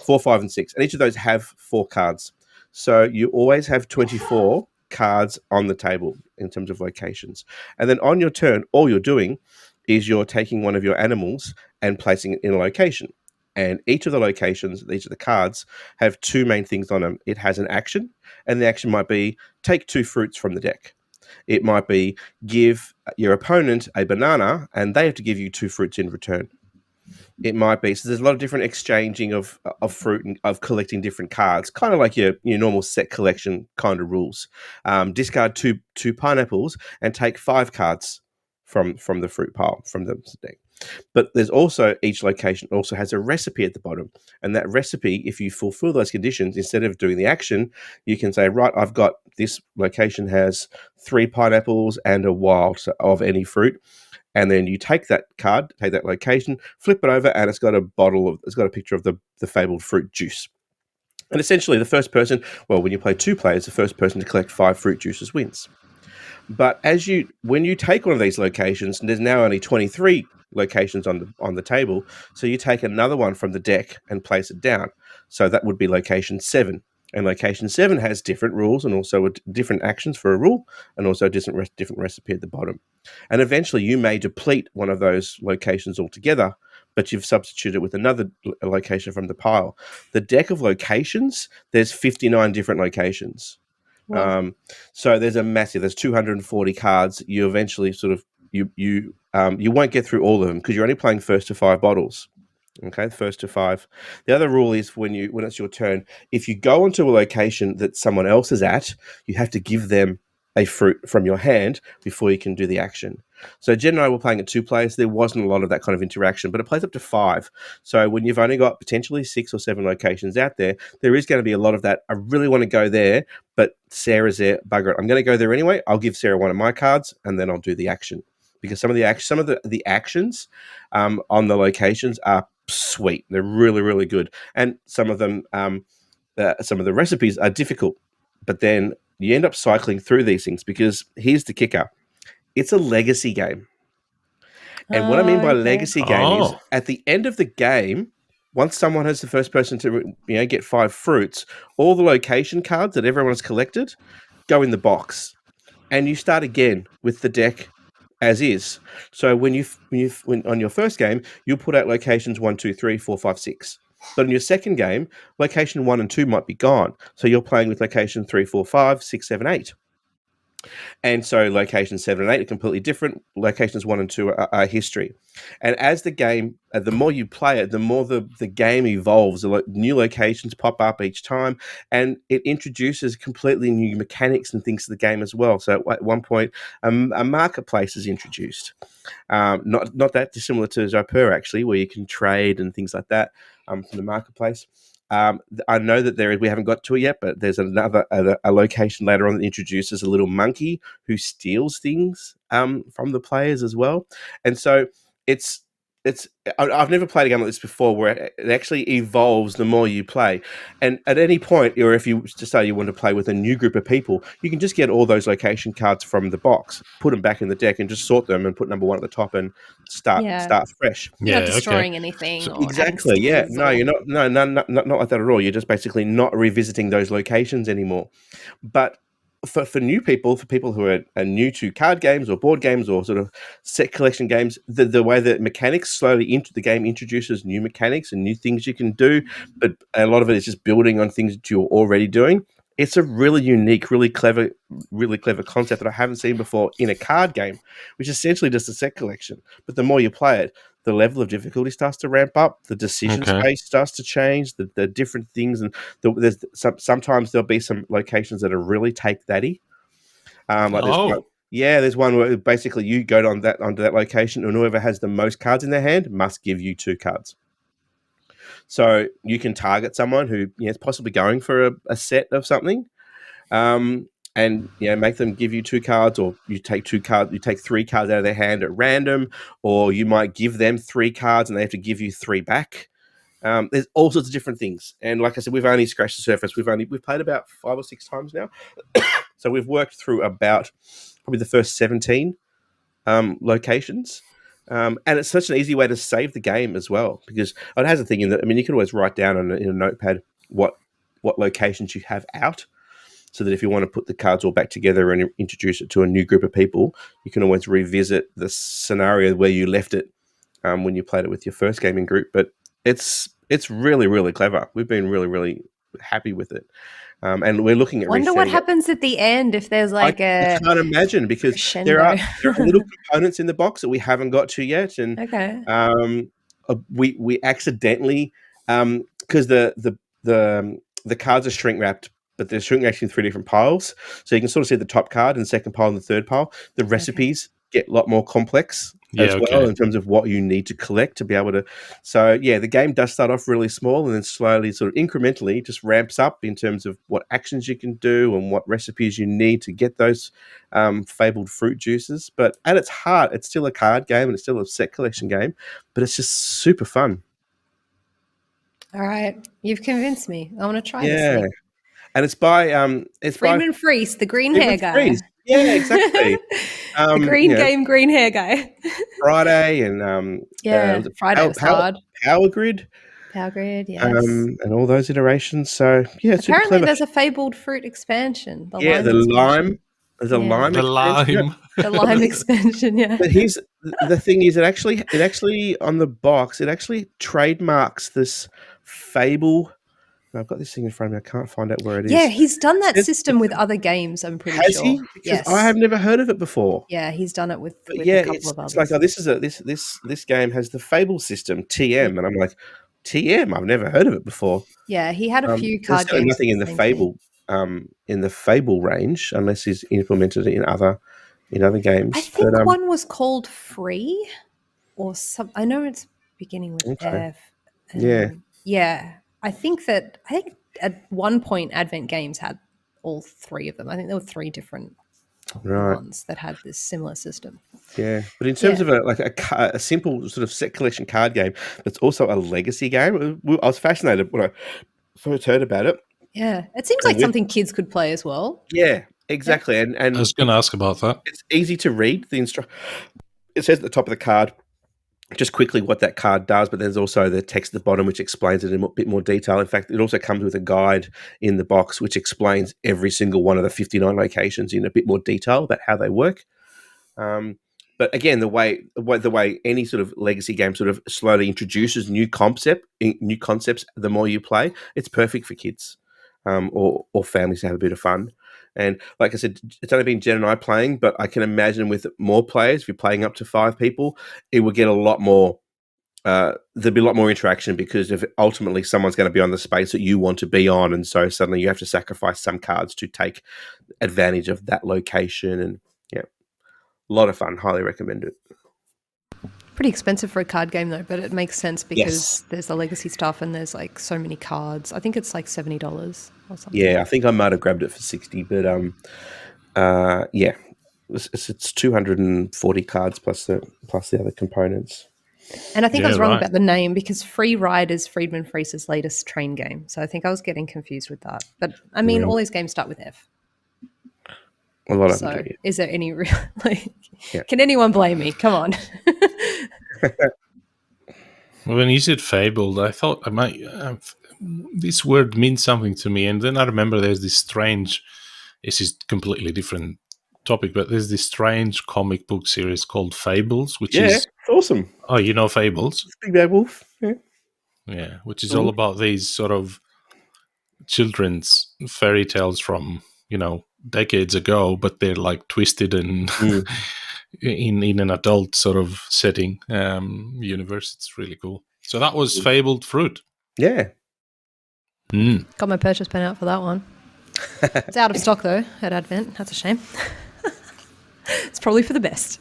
4, 5, and 6. And each of those have 4 cards. So you always have 24 cards on the table in terms of locations. And then on your turn, all you're doing is you're taking one of your animals and placing it in a location. And each of the locations, each of the cards, have 2 main things on them. It has an action, and the action might be take 2 fruits from the deck. It might be give your opponent a banana, and they have to give you 2 fruits in return. It might be, so there's a lot of different exchanging of fruit and of collecting different cards, kind of like your normal set collection kind of rules. Discard two pineapples and take 5 cards from the fruit pile, from the deck. But there's also, each location also has a recipe at the bottom. And that recipe, if you fulfill those conditions, instead of doing the action, you can say, right, I've got this location has 3 pineapples and a wild of any fruit. And then you take that card, take that location, flip it over, and it's got a picture of the fabled fruit juice. And essentially the first person, well, when you play 2 players, the first person to collect 5 fruit juices wins. But when you take one of these locations, and there's now only 23 locations on the table, so you take another one from the deck and place it down. So that would be location 7. And location 7 has different rules and also different actions for a rule, and also a different recipe at the bottom. And eventually you may deplete one of those locations altogether, but you've substituted it with another location from the pile. The deck of locations, there's 59 different locations. Wow. So there's 240 cards. You eventually sort of you won't get through all of them because you're only playing first to 5 bottles. Okay, first to 5. The other rule is when it's your turn, if you go onto a location that someone else is at, you have to give them a fruit from your hand before you can do the action. So Jen and I were playing at 2 players. There wasn't a lot of that kind of interaction, but it plays up to 5. So when you've only got potentially 6 or 7 locations out there, there is going to be a lot of that. I really want to go there, but Sarah's there. Bugger it. I'm going to go there anyway. I'll give Sarah one of my cards, and then I'll do the action. Because some of the actions on the locations are sweet. They're really, really good. And some of them, some of the recipes are difficult. But then you end up cycling through these things because here's the kicker. It's a legacy game. And what I mean by legacy game is at the end of the game, once someone has the first person to get 5 fruits, all the location cards that everyone has collected go in the box. And you start again with the deck as is. So when on your first game, you'll put out locations 1, 2, 3, 4, 5, 6. But in your second game, location 1 and 2 might be gone. So you're playing with location 3, 4, 5, 6, 7, 8. And so locations 7 and 8 are completely different. Locations 1 and 2 are history. And as the game, the more you play it, the more the game evolves. New locations pop up each time, and it introduces completely new mechanics and things to the game as well. So at one point, a marketplace is introduced. Not that dissimilar to Zapier, actually, where you can trade and things like that from the marketplace. I know that we haven't got to it yet, but there's a location later on that introduces a little monkey who steals things from the players as well. And so I've never played a game like this before where it actually evolves the more you play. And at any point, or if you decide you want to play with a new group of people, you can just get all those location cards from the box, put them back in the deck, and just sort them and put number 1 at the top and start fresh. You're not destroying anything. So, exactly. Yeah. No, you're not. No, not like that at all. You're just basically not revisiting those locations anymore. But for new people, for people who are new to card games or board games or sort of set collection games, the way that mechanics slowly into the game introduces new mechanics and new things you can do, but a lot of it is just building on things that you're already doing. It's a really unique, really clever concept that I haven't seen before in a card game, which is essentially just a set collection. But the more you play it, the level of difficulty starts to ramp up, the decision space starts to change, the different things, and there's sometimes there'll be some locations that are really take thatty. There's one where basically you go onto that location, and whoever has the most cards in their hand must give you 2 cards. So you can target someone who is possibly going for a set of something, and make them give you 2 cards, or you take 2 cards, you take 3 cards out of their hand at random, or you might give them 3 cards and they have to give you 3 back. There's all sorts of different things, and like I said, we've only scratched the surface. We've played about 5 or 6 times now, so we've worked through about probably the first 17 locations. And it's such an easy way to save the game as well, because it has a thing in that, you can always write down in a notepad what locations you have out, so that if you want to put the cards all back together and introduce it to a new group of people, you can always revisit the scenario where you left it when you played it with your first gaming group. But it's really, really clever. We've been really, really happy with it. And we're looking at. Wonder what happens at the end if there's I can't imagine, because there are little components in the box that we haven't got to yet, and we accidentally because the cards are shrink wrapped, but they're shrink wrapped in 3 different piles, so you can sort of see the top card and the second pile and the third pile. The recipes get a lot more complex well in terms of what you need to collect to be able to. So the game does start off really small and then slowly, sort of incrementally, just ramps up in terms of what actions you can do and what recipes you need to get those fabled fruit juices. But at its heart, it's still a card game and it's still a set collection game, but it's just super fun. All right, you've convinced me. I want to try this thing. And it's by Freeman Freese, the green hair guy. Freese. Yeah, exactly. The green hair guy. Friday and Friday was hard. Power Grid, yes. And all those iterations. So it's apparently there's a fabled fruit expansion. The lime. There's a lime. The lime. The lime expansion. Yeah. But here's the thing: is it actually on the box? It actually trademarks this fable. I've got this thing in front of me. I can't find out where it is. Yeah, he's done that system with other games, I'm pretty sure. He? Because I have never heard of it before. Yeah, he's done it with a couple of others. It's like, this game has the Fable system, TM, and I'm like, TM? I've never heard of it before. Yeah, he had a few card games. Nothing in the Fable range, unless he's implemented it in in other games. I think one was called Free or some. I know it's beginning with F. Yeah. I think at one point Advent Games had all three of them. I think there were three different ones that had this similar system. Yeah, but in terms of a simple sort of set collection card game that's also a legacy game, I was fascinated when I first heard about it. Yeah, it seems like something kids could play as well. Yeah, exactly. Yeah. And I was going to ask about that. It's easy to read. It says at the top of the card just quickly what that card does, but there's also the text at the bottom which explains it in a bit more detail. In fact, it also comes with a guide in the box which explains every single one of the 59 locations in a bit more detail about how they work. But again, the way any sort of legacy game sort of slowly introduces new concepts, the more you play, it's perfect for kids or families to have a bit of fun. And like I said, it's only been Jen and I playing, but I can imagine with more players, if you're playing up to 5 people, it would get a lot more. There'd be a lot more interaction because if ultimately someone's going to be on the space that you want to be on, and so suddenly you have to sacrifice some cards to take advantage of that location. And yeah, a lot of fun. Highly recommend it. Pretty expensive for a card game though, but it makes sense because there's the legacy stuff and there's like so many cards. I think it's like $70 or something. Yeah, I think I might have grabbed it for 60, but yeah, it's 240 cards plus the other components. And I think I was wrong about the name because Free Ride is Friedman Friese's latest train game. So I think I was getting confused with that. But I mean, all these games start with F. A lot of them do. Is there any real can anyone blame me? Come on. When you said Fabled, I thought I might. This word means something to me, and then I remember there's this strange. This is completely different topic, but there's this strange comic book series called Fables, which is it's awesome. Oh, you know Fables? It's Big Bad Wolf. Yeah, which is all about these sort of children's fairy tales from decades ago, but they're like twisted and in an adult sort of setting universe. It's really cool. So that was Fabled Fruit. Yeah. Got my purchase pen out for that one. It's out of stock though at Advent. That's a shame. It's probably for the best.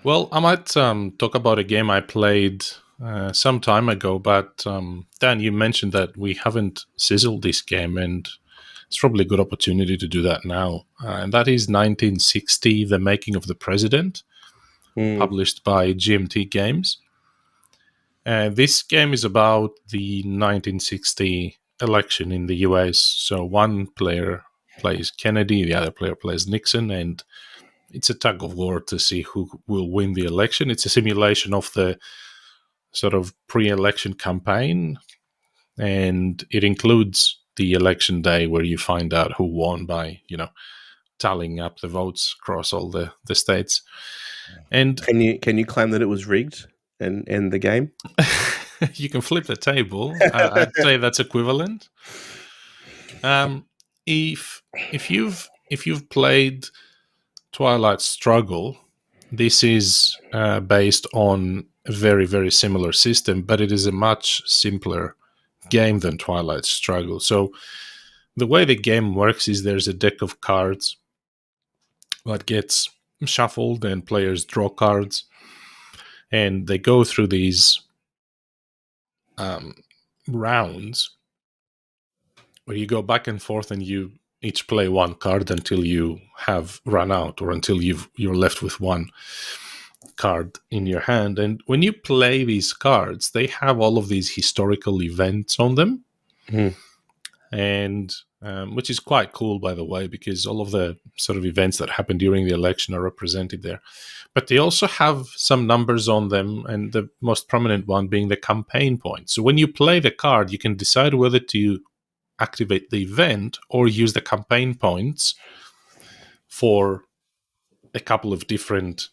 Well, I might talk about a game I played some time ago, but Dan, you mentioned that we haven't sizzled this game, and it's probably a good opportunity to do that now. And that is 1960, The Making of the President, published by GMT Games. This game is about the 1960 election in the US. So one player plays Kennedy, the other player plays Nixon, and it's a tug of war to see who will win the election. It's a simulation of the sort of pre-election campaign, and it includes the election day where you find out who won by, tallying up the votes across all the states. And can you claim that it was rigged and end the game? You can flip the table. I'd say that's equivalent. If you've played Twilight Struggle, this is based on a very, very similar system, but it is a much simpler game than Twilight Struggle. So the way the game works is there's a deck of cards that gets shuffled and players draw cards, and they go through these rounds where you go back and forth and you each play one card until you have run out or until you're left with one card in your hand. And when you play these cards, they have all of these historical events on them. And which is quite cool, by the way, because all of the sort of events that happen during the election are represented there. But they also have some numbers on them, and the most prominent one being the campaign points. So when you play the card, you can decide whether to activate the event or use the campaign points for a couple of different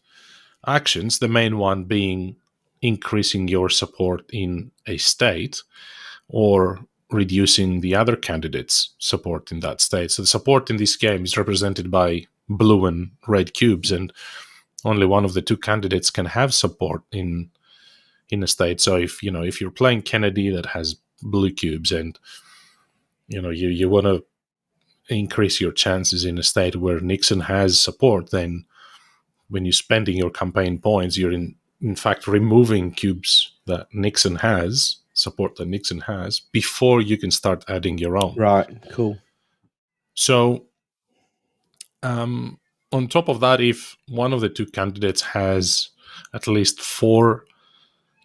actions, the main one being increasing your support in a state or reducing the other candidates' support in that state. So the support in this game is represented by blue and red cubes, and only one of the two candidates can have support in a state. So if you're playing Kennedy that has blue cubes and you want to increase your chances in a state where Nixon has support, then when you're spending your campaign points, you're in fact removing cubes that Nixon has, support that Nixon has, before you can start adding your own. Right, cool. So on top of that, if one of the two candidates has at least 4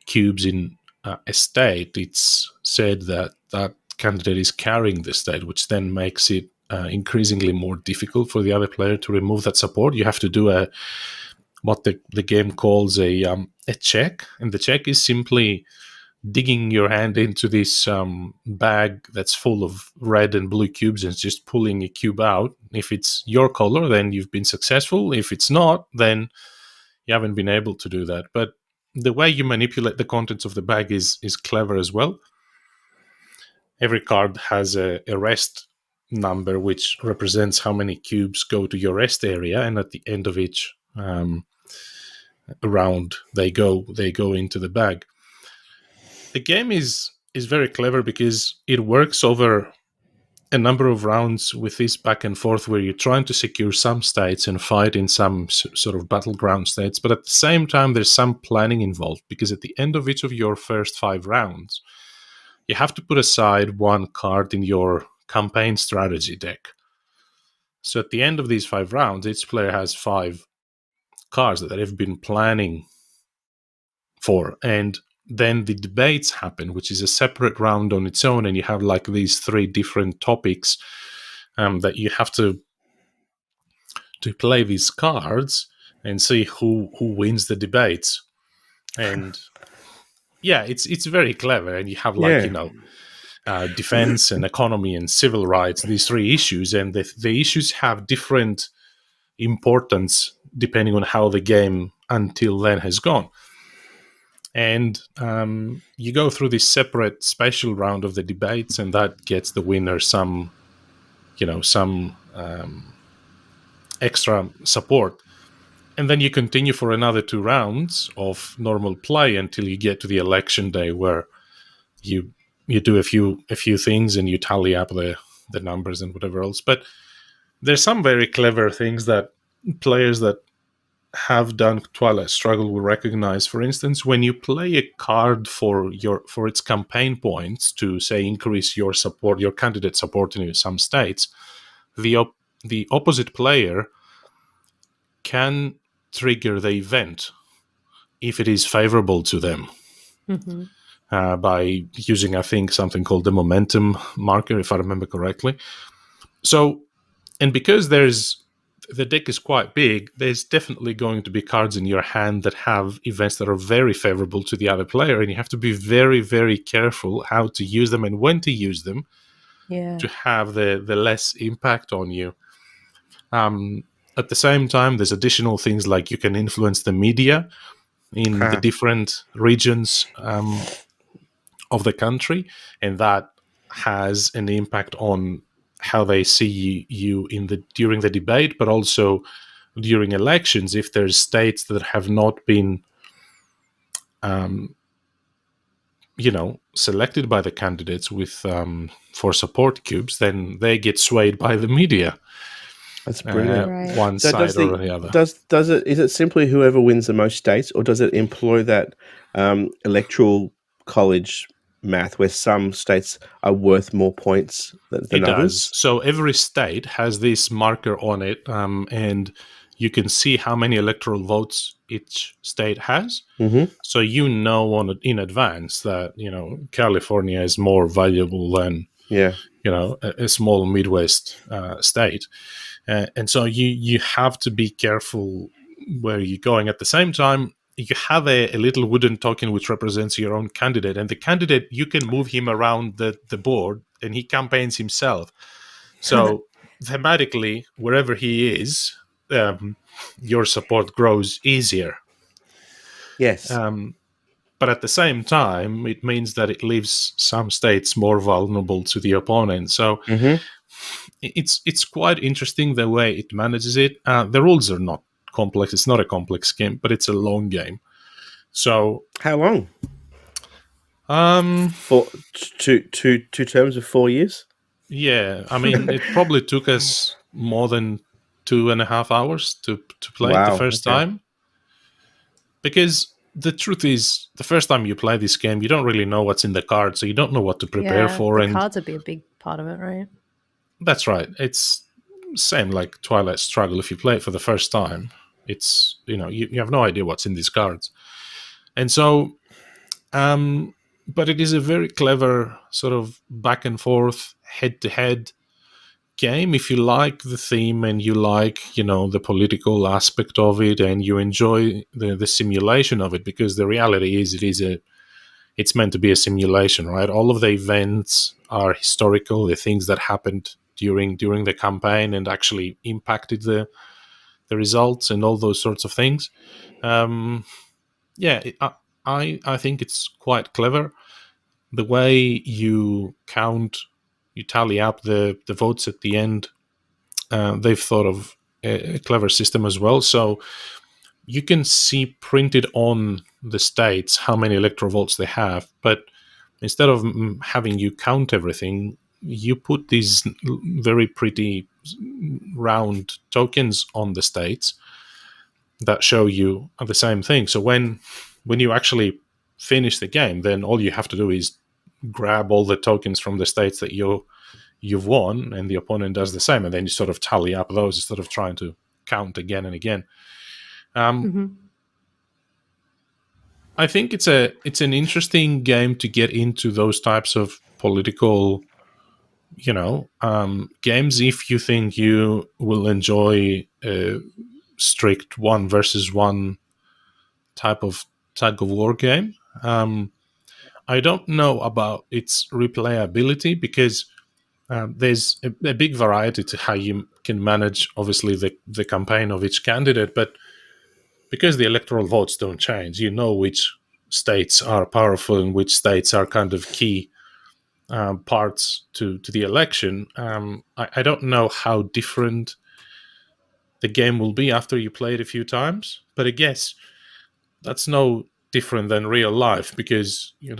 cubes in a state, it's said that that candidate is carrying the state, which then makes it increasingly more difficult for the other player to remove that support. You have to do what the game calls a check, and the check is simply digging your hand into this bag that's full of red and blue cubes and just pulling a cube out. If it's your color, then you've been successful. If it's not, then you haven't been able to do that. But the way you manipulate the contents of the bag is clever as well. Every card has a rest number, which represents how many cubes go to your rest area, and at the end of each round, they go into the bag. The game is very clever because it works over a number of rounds with this back and forth where you're trying to secure some states and fight in some sort of battleground states, but at the same time there's some planning involved, because at the end of each of your first 5 rounds you have to put aside 1 card in your campaign strategy deck. So at the end of these 5 rounds, each player has 5 cards that they've been planning for, and then the debates happen, which is a separate round on its own, and you have like these 3 different topics that you have to play these cards and see who wins the debates. And yeah, it's very clever, and you have like defense and economy and civil rights, these 3 issues, and the issues have different importance depending on how the game until then has gone. And you go through this separate special round of the debates, and that gets the winner some extra support. And then you continue for another 2 rounds of normal play until you get to the election day, where you do a few things and you tally up the numbers and whatever else. But there's some very clever things that players that have done Twilight Struggle will recognize. For instance, when you play a card for its campaign points to, say, increase your support, your candidate support in some states, the opposite player can trigger the event if it is favorable to them. Mm-hmm. By using, I think, something called the momentum marker, if I remember correctly. So, and because the deck is quite big, there's definitely going to be cards in your hand that have events that are very favorable to the other player, and you have to be very, very careful how to use them and when to use them to have the less impact on you. At the same time, there's additional things like you can influence the media in the different regions of the country, and that has an impact on how they see you during the debate, but also during elections. If there's states that have not been selected by the candidates with for support cubes, then they get swayed by the media. That's brilliant. One side or the other. Is it simply whoever wins the most states, or does it employ that electoral college math where some states are worth more points than others? Does. So every state has this marker on it, and you can see how many electoral votes each state has. Mm-hmm. So in advance that California is more valuable than a small Midwest state. And so you have to be careful where you're going. At the same time, you have a little wooden token which represents your own candidate. And the candidate, you can move him around the board, and he campaigns himself. So thematically, wherever he is, your support grows easier. Yes. But at the same time, it means that it leaves some states more vulnerable to the opponent. So it's quite interesting the way it manages it. The rules are not complex. It's not a complex game, but it's a long game. So how long? For two terms of 4 years. Yeah, I mean, it probably took us more than 2.5 hours to play it the Wow. first Okay. time. Because the truth is, the first time you play this game, you don't really know what's in the card, so you don't know what to prepare Yeah, for. the And cards would be a big part of it, right? that's right. It's same like Twilight Struggle. If you play it for the first time, it's, you have no idea what's in these cards. And so, but it is a very clever sort of back and forth, head to head game. If you like the theme and you like, the political aspect of it, and you enjoy the simulation of it, because the reality is it's meant to be a simulation, right? All of the events are historical, the things that happened during the campaign and actually impacted the results and all those sorts of things. Um, yeah, I think it's quite clever. The way you tally up the votes at the end. They've thought of a clever system as well. So you can see printed on the states how many electoral votes they have, but instead of having you count everything, you put these very pretty round tokens on the states that show you the same thing. So when you actually finish the game, then all you have to do is grab all the tokens from the states that you've won, and the opponent does the same, and then you sort of tally up those instead of trying to count again and again. I think it's an interesting game to get into those types of political, games, if you think you will enjoy a strict one versus one type of tug of war game. I don't know about its replayability, because there's a big variety to how you can manage, obviously, the campaign of each candidate, but because the electoral votes don't change, which states are powerful and which states are kind of key parts to the election. I don't know how different the game will be after you play it a few times, but I guess that's no different than real life, because in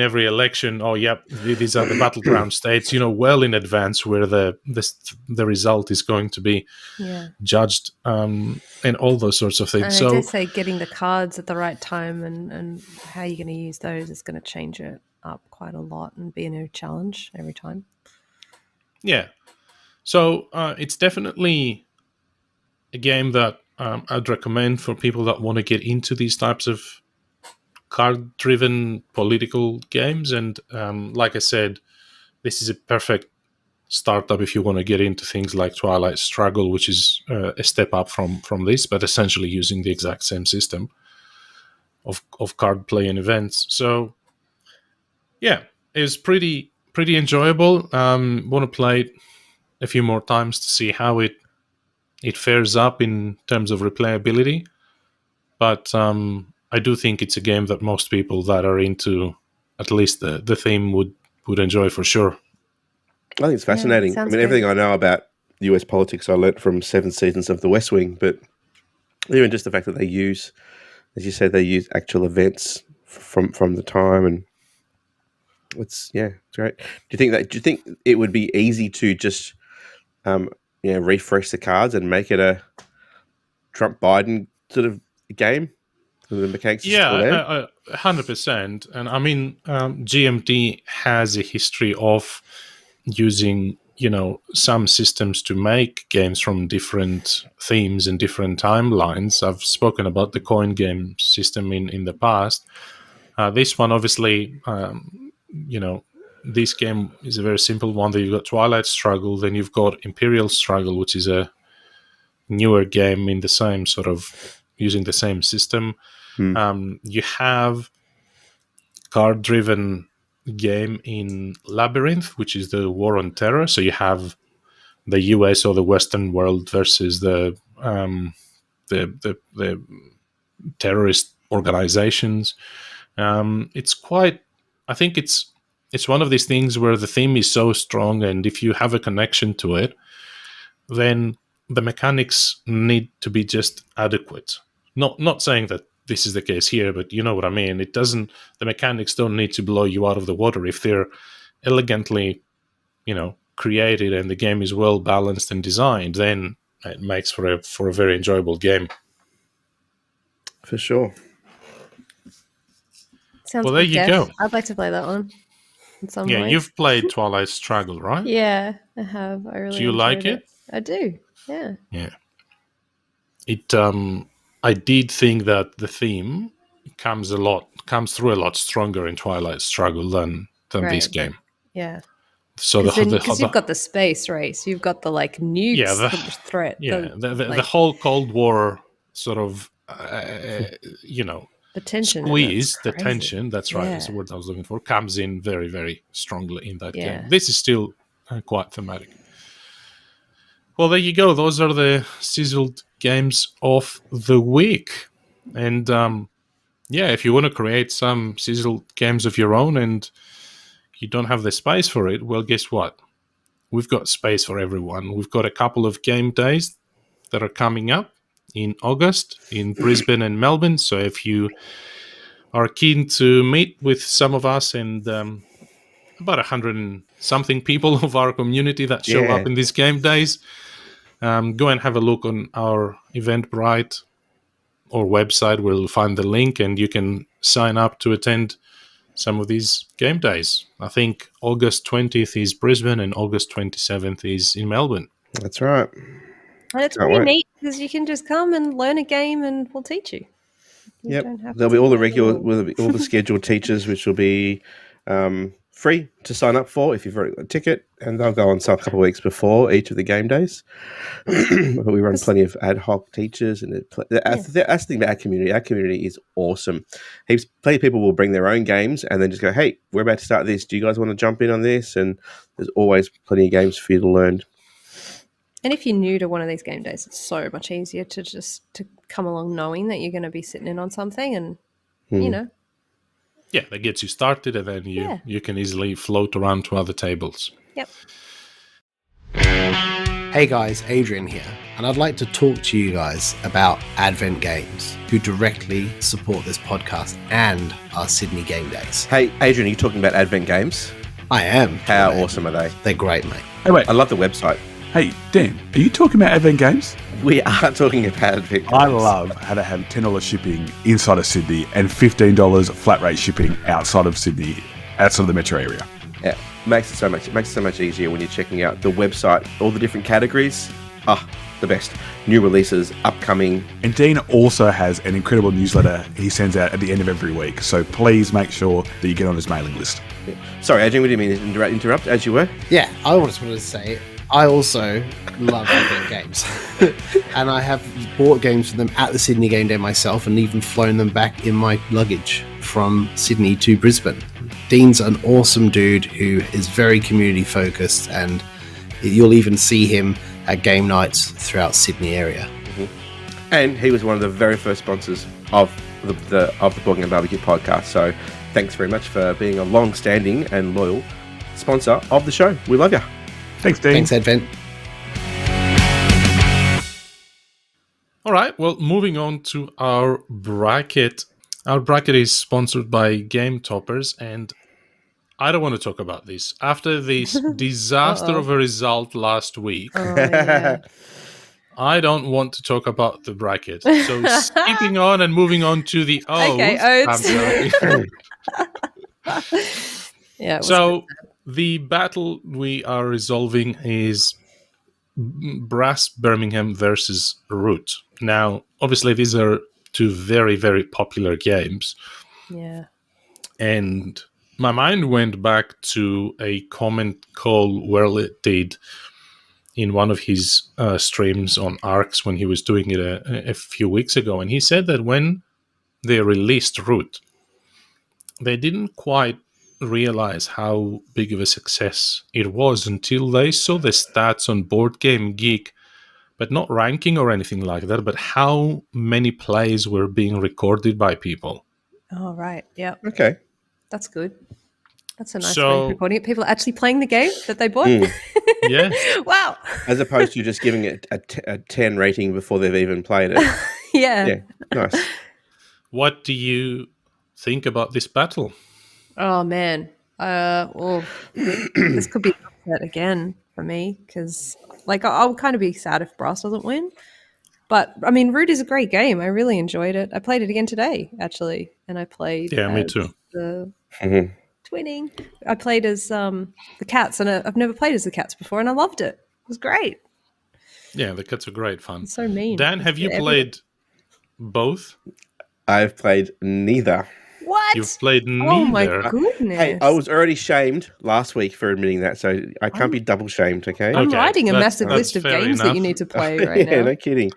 every election, oh yep, these are the battleground states, well in advance where the result is going to be judged, and all those sorts of things. And so I did say getting the cards at the right time and how you're going to use those is going to change it up quite a lot and be a new challenge every time. Yeah, so it's definitely a game that I'd recommend for people that want to get into these types of card-driven political games. And like I said, this is a perfect startup if you want to get into things like Twilight Struggle, which is a step up from this, but essentially using the exact same system of card play and events. So yeah, it was pretty enjoyable. Want to play it a few more times to see how it fares up in terms of replayability. But I do think it's a game that most people that are into at least the theme would enjoy for sure. I think it's fascinating. I mean, everything I know about US politics I learnt from 7 seasons of The West Wing, but even just the fact that they use, as you said, they use actual events from the time, and it's great. Do you think it would be easy to just refresh the cards and make it a Trump Biden sort of game? The mechanics are still there. 100%. And I mean, GMT has a history of using some systems to make games from different themes and different timelines. I've spoken about the coin game system in the past. This one, obviously, this game is a very simple one. That you've got Twilight Struggle, then you've got Imperial Struggle, which is a newer game in the same sort of using the same system. You have card-driven game in Labyrinth, which is the War on Terror. So you have the US or the Western world versus the terrorist organizations. It's quite. I think it's one of these things where the theme is so strong, and if you have a connection to it, then the mechanics need to be just adequate. Not saying that this is the case here, but you know what I mean. The mechanics don't need to blow you out of the water if they're elegantly created and the game is well balanced and designed, then it makes for a very enjoyable game. For sure. Sounds Well, good, there you Jeff. go. I'd like to play that one in some Yeah, way. you've played Twilight Struggle, right? Yeah, I have. I really Do you like enjoyed it? I do. Yeah. Yeah. It. I did think that the theme comes through a lot stronger in Twilight Struggle than this game. Yeah. So because you've got the space race, you've got the nukes threat. The whole Cold War sort of the tension, squeeze, the tension. That's right. That's the word I was looking for. Comes in very, very strongly in that game. This is still quite thematic. Well, there you go. Those are the sizzled games of the week. And if you want to create some sizzled games of your own and you don't have the space for it, well, guess what? We've got space for everyone. We've got a couple of game days that are coming up in August in Brisbane and Melbourne. So if you are keen to meet with some of us and about 100 and something people of our community that show up in these game days, go and have a look on our Eventbrite or website where you'll find the link and you can sign up to attend some of these game days. I think August 20th is Brisbane and August 27th is in Melbourne. That's right. And it's pretty neat because you can just come and learn a game and we'll teach you. There'll be all the scheduled teachers, which will be free to sign up for if you've already got a ticket, and they'll go on a couple of weeks before each of the game days. We run plenty of ad hoc teachers, and that's the thing about our community. Our community is awesome. Plenty of people will bring their own games and then just go, "Hey, we're about to start this. Do you guys want to jump in on this?" And there's always plenty of games for you to learn. And if you're new to one of these game days, it's so much easier to come along knowing that you're going to be sitting in on something and, Yeah, that gets you started, and then you can easily float around to other tables. Yep. Hey guys, Adrian here, and I'd like to talk to you guys about Advent Games, who directly support this podcast and our Sydney Game Days. Hey, Adrian, are you talking about Advent Games? I am. How awesome are they? They're great, mate. Hey, wait. I love the website. Hey, Dan, are you talking about Advent Games? We are talking about Advent Games. I love how to have $10 shipping inside of Sydney and $15 flat rate shipping outside of Sydney, outside of the metro area. Yeah, it makes it so much easier when you're checking out the website, all the different categories. The best. New releases, upcoming. And Dean also has an incredible newsletter he sends out at the end of every week. So please make sure that you get on his mailing list. Yeah. Sorry, Adrian, we didn't mean to interrupt as you were. Yeah, I just wanted to say, I also love Advent Games. And I have bought games for them at the Sydney Game Day myself and even flown them back in my luggage from Sydney to Brisbane. Dean's an awesome dude who is very community focused, and you'll even see him at game nights throughout Sydney area. Mm-hmm. And he was one of the very first sponsors of the Bogging and Barbecue podcast. So thanks very much for being a long-standing and loyal sponsor of the show. We love you. Thanks, Dean. Thanks, Advent. All right, well, moving on to our bracket. Our bracket is sponsored by Game Toppers, and I don't want to talk about this. After this disaster of a result last week, I don't want to talk about the bracket. So skipping on and moving on to the O's. Okay, O's. So the battle we are resolving is Brass Birmingham versus Root. Now, obviously, these are two very, very popular games. Yeah. And my mind went back to a comment Cole Werlett did in one of his streams on ARCs when he was doing it a few weeks ago. And he said that when they released Root, they didn't quite realize how big of a success it was until they saw the stats on Board Game Geek, but not ranking or anything like that, but how many plays were being recorded by people. Oh, right. Yeah. Okay. That's good. That's a nice way of recording it. People are actually playing the game that they bought. Yeah. Wow. As opposed to just giving it a 10 rating before they've even played it. Yeah. Nice. What do you think about this battle? Oh, man. This could be an upset again for me because, like, I'll kind of be sad if Brass doesn't win. But I mean, Root is a great game. I really enjoyed it. I played it again today, actually, and I played. Yeah, me as too. The twinning. I played as the cats, and I've never played as the cats before, and I loved it. It was great. Yeah, the cats are great fun. It's so mean. Dan, have you played both? I've played neither. What? You've played neither. Oh my goodness! Hey, I was already shamed last week for admitting that, so I can't be double shamed, okay? I'm Okay, writing a that's- massive that's list of fair games that enough. you need to play right Yeah, now. no kidding.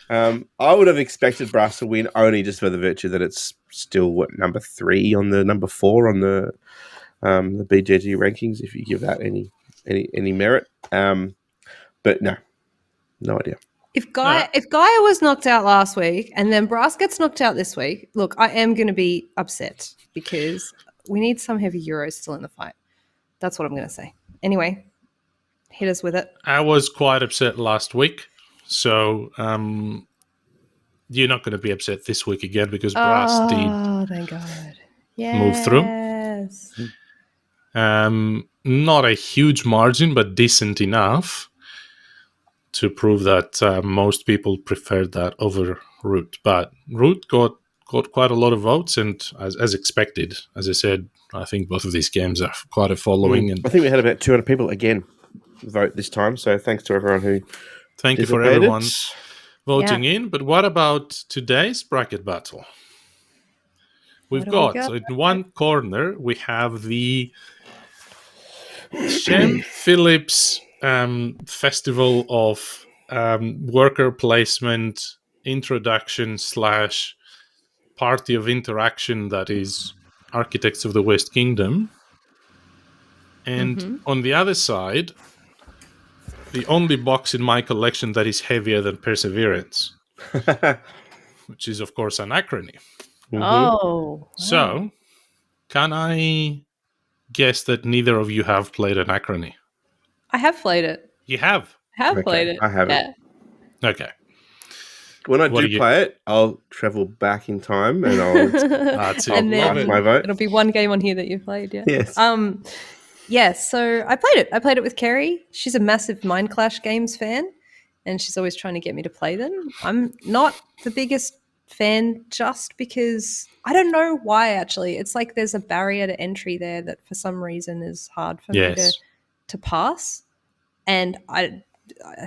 I would have expected Brass to win only just for the virtue that it's still number 3 on the number 4 on the BGG rankings, if you give that any merit. But no idea. If Gaia was knocked out last week and then Brass gets knocked out this week, look, I am going to be upset because we need some heavy Euros still in the fight. That's what I'm going to say. Anyway, hit us with it. I was quite upset last week, so you're not going to be upset this week again because Brass did Oh, thank God. move through. Yes. Not a huge margin, but decent enough to prove that most people preferred that over Root. But Root got quite a lot of votes, and as expected, as I said, I think both of these games have quite a following. And I think we had about 200 people again vote this time, so thanks to everyone who thank you for participated. everyone voting in. But what about today's bracket battle? We've got, so in one corner, we have the Shem Phillips Festival of Worker Placement Introduction / Party of Interaction that is Architects of the West Kingdom. And on the other side, the only box in my collection that is heavier than Perseverance, which is, of course, Anachrony. Oh. So, can I guess that neither of you have played Anachrony? I have played it. You have? I have Okay, played it. I haven't. Yeah. Okay. When I do play it, I'll travel back in time and I'll That's it. And then cast my vote. it'll be one game on here that you played, yeah. Yes. Yes, so I played it. I played it with Kerry. She's a massive Mind Clash games fan, and she's always trying to get me to play them. I'm not the biggest fan just because I don't know why, actually. It's like there's a barrier to entry there that for some reason is hard for me to pass. And I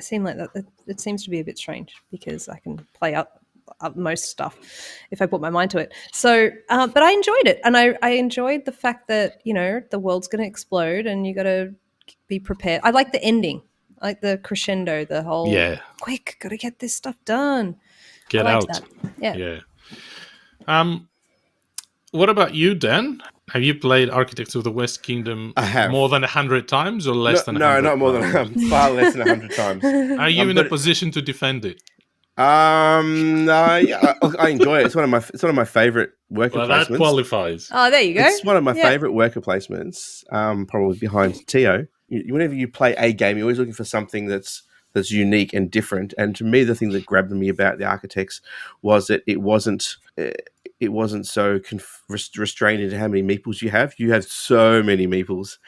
seem like that it seems to be a bit strange because I can play up most stuff if I put my mind to it. So, but I enjoyed it. And I enjoyed the fact that, you know, the world's going to explode and you got to be prepared. I like the ending. I like the crescendo, the whole quick, got to get this stuff done. Get out. That. Yeah. What about you, Dan? Have you played Architects of the West Kingdom more than 100 times or less than 100? No, not more than far less than 100 times. Are you in a position to defend it? No, yeah, I enjoy it. It's one of my favorite worker placements. That qualifies. Oh, there you go. It's one of my favorite worker placements. Probably behind Tio. Whenever you play a game, you're always looking for something that's unique and different. And to me, the thing that grabbed me about the Architects was that it wasn't so restrained into how many meeples you have. You have so many meeples,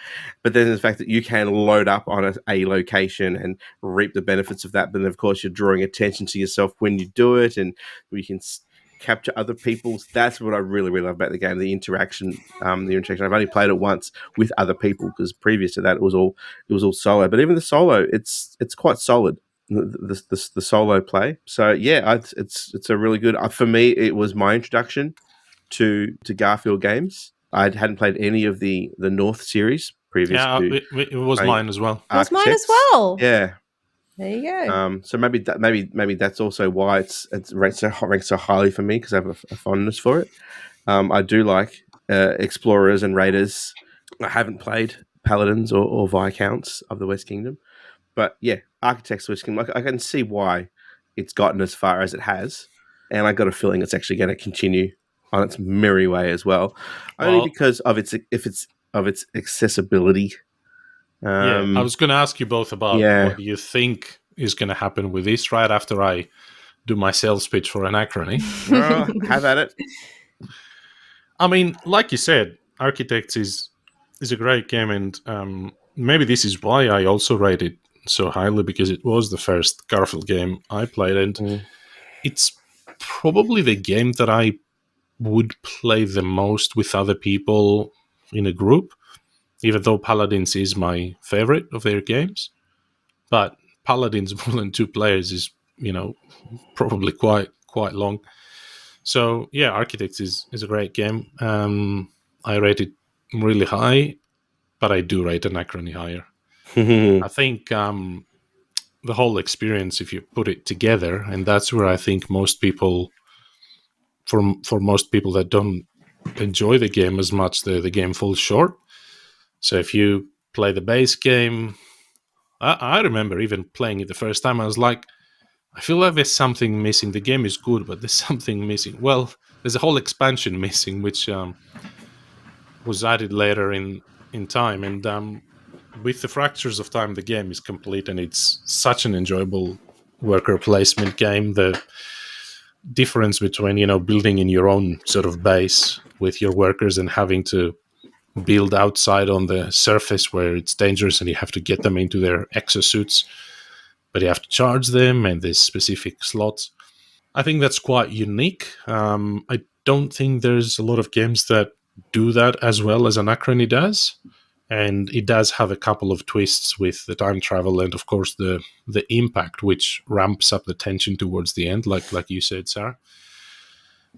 but then the fact that you can load up on a location and reap the benefits of that. But then, of course, you're drawing attention to yourself when you do it, and you can capture other people's. That's what I really, really love about the game. The interaction. I've only played it once with other people because previous to that it was all solo. But even the solo, it's quite solid. The solo play. So yeah, it's a really good. For me, it was my introduction to Garfield games. I hadn't played any of the North series previous. It was mine as well. It was mine as well. Yeah. There you go. So maybe that's also why it's ranked so highly for me because I have a fondness for it. I do like explorers and raiders. I haven't played paladins or viscounts of the West Kingdom. But yeah, Architects West Kingdom, I can see why it's gotten as far as it has, and I got a feeling it's actually going to continue on its merry way as well, only because of its accessibility. I was going to ask you both about what you think is going to happen with this right after I do my sales pitch for Anachrony. Have at it. I mean, like you said, Architects is is a great game, and maybe this is why I also rate it so highly, because it was the first Garfield game I played, and it's probably the game that I would play the most with other people in a group, even though Paladins is my favorite of their games. But Paladins more than 2 players is, probably quite long. So yeah, Architects is a great game. I rate it really high, but I do rate Anachrony higher. I think the whole experience, if you put it together, and that's where I think most people, for most people that don't enjoy the game as much, the game falls short. So if you play the base game, I remember even playing it the first time, I was like, I feel like there's something missing. The game is good, but there's something missing. Well, there's a whole expansion missing, which was added later in time. And with the Fractures of Time, the game is complete, and it's such an enjoyable worker placement game. The difference between, building in your own sort of base with your workers and having to build outside on the surface where it's dangerous and you have to get them into their exosuits, but you have to charge them and there's specific slots. I think that's quite unique. I don't think there's a lot of games that do that as well as Anachrony does. And it does have a couple of twists with the time travel and, of course, the impact, which ramps up the tension towards the end, like you said, Sarah.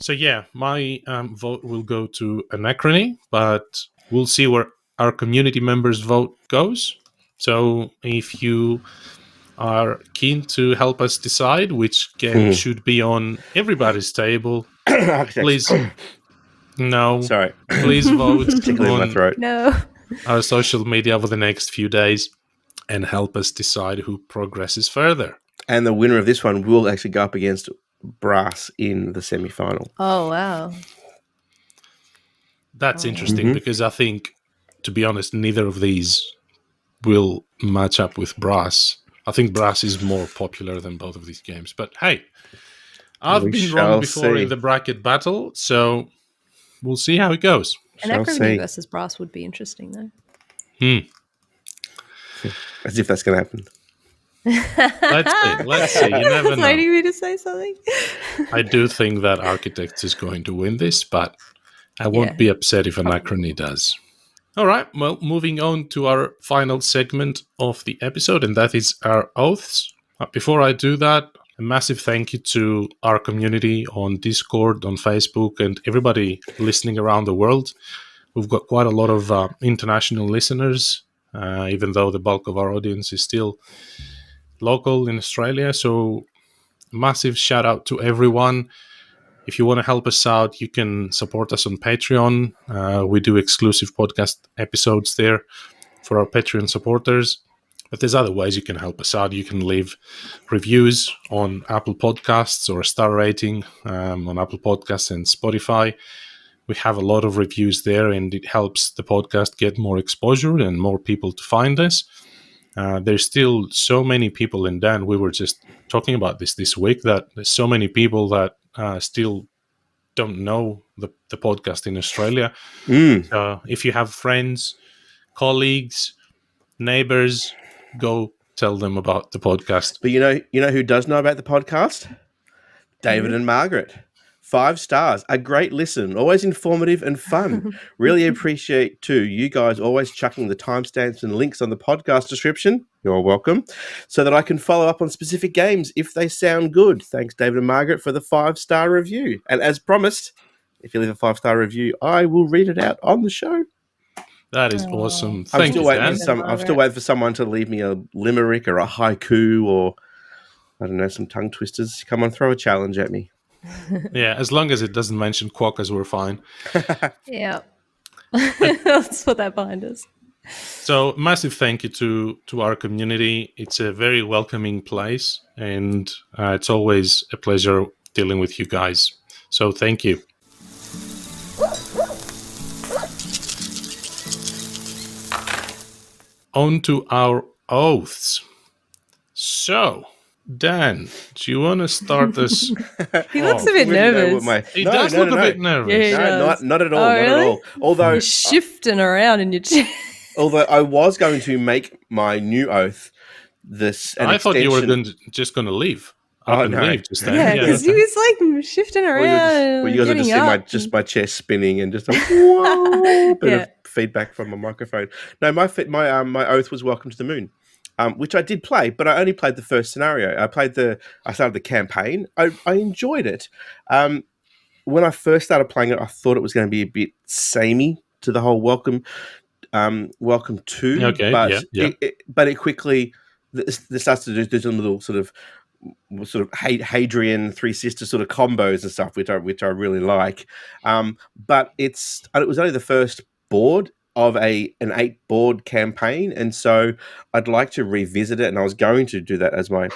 So yeah, my vote will go to Anachrony, but we'll see where our community members' vote goes. So if you are keen to help us decide which game should be on everybody's table, please... No. Sorry. Please vote Tickling my throat. No. Our social media over the next few days and help us decide who progresses further. And the winner of this one will actually go up against Brass in the semi-final. Oh, wow. That's interesting because I think, to be honest, neither of these will match up with Brass. I think Brass is more popular than both of these games. But hey, I've been wrong before in the bracket battle, so we'll see how it goes. Anachrony versus Brass would be interesting, though. As if that's going to happen. Let's see. You never know. Waiting me to say something. I do think that Architects is going to win this, but I won't be upset if Anachrony does. All right. Well, moving on to our final segment of the episode, and that is our oaths. Before I do that, a massive thank you to our community on Discord, on Facebook, and everybody listening around the world. We've got quite a lot of international listeners, even though the bulk of our audience is still local in Australia. So massive shout out to everyone. If you want to help us out, you can support us on Patreon. We do exclusive podcast episodes there for our Patreon supporters. But there's other ways you can help us out. You can leave reviews on Apple Podcasts or a star rating on Apple Podcasts and Spotify. We have a lot of reviews there, and it helps the podcast get more exposure and more people to find us. There's still so many people, and Dan, we were just talking about this week, that there's so many people that still don't know the podcast in Australia. If you have friends, colleagues, neighbors, go tell them about the podcast. But you know who does know about the podcast? David and Margaret. 5 stars. A great listen. Always informative and fun. Really appreciate, too, you guys always chucking the timestamps and links on the podcast description. You're welcome. So that I can follow up on specific games if they sound good. Thanks, David and Margaret, for the 5-star review. And as promised, if you leave a 5-star review, I will read it out on the show. That is awesome. I'm still waiting for someone to leave me a limerick or a haiku or, I don't know, some tongue twisters. Come on, throw a challenge at me. Yeah, as long as it doesn't mention quokkas, we're fine. Yeah. Let's put that behind us. So, massive thank you to our community. It's a very welcoming place, and it's always a pleasure dealing with you guys. So, thank you. On to our oaths. So, Dan, do you want to start this? He looks a bit nervous. He does look a bit nervous. Yeah, not at all. Oh, not at really? all. Although You're shifting around in your chair. although I was going to make my new oath I thought you were just going to leave. Leave just then. Yeah, because he was like shifting around. You guys will just see my chair spinning and just a bit of feedback from my microphone. No, my oath was Welcome to the Moon, which I did play, but I only played the first scenario. I started the campaign. I enjoyed it. When I first started playing it, I thought it was going to be a bit samey to the whole Welcome to. Okay, but but it quickly this starts to do some little sort of Hadrian Three Sisters sort of combos and stuff, which I really like. But it was only the first board of an 8-board campaign, and so I'd like to revisit it, and I was going to do that as my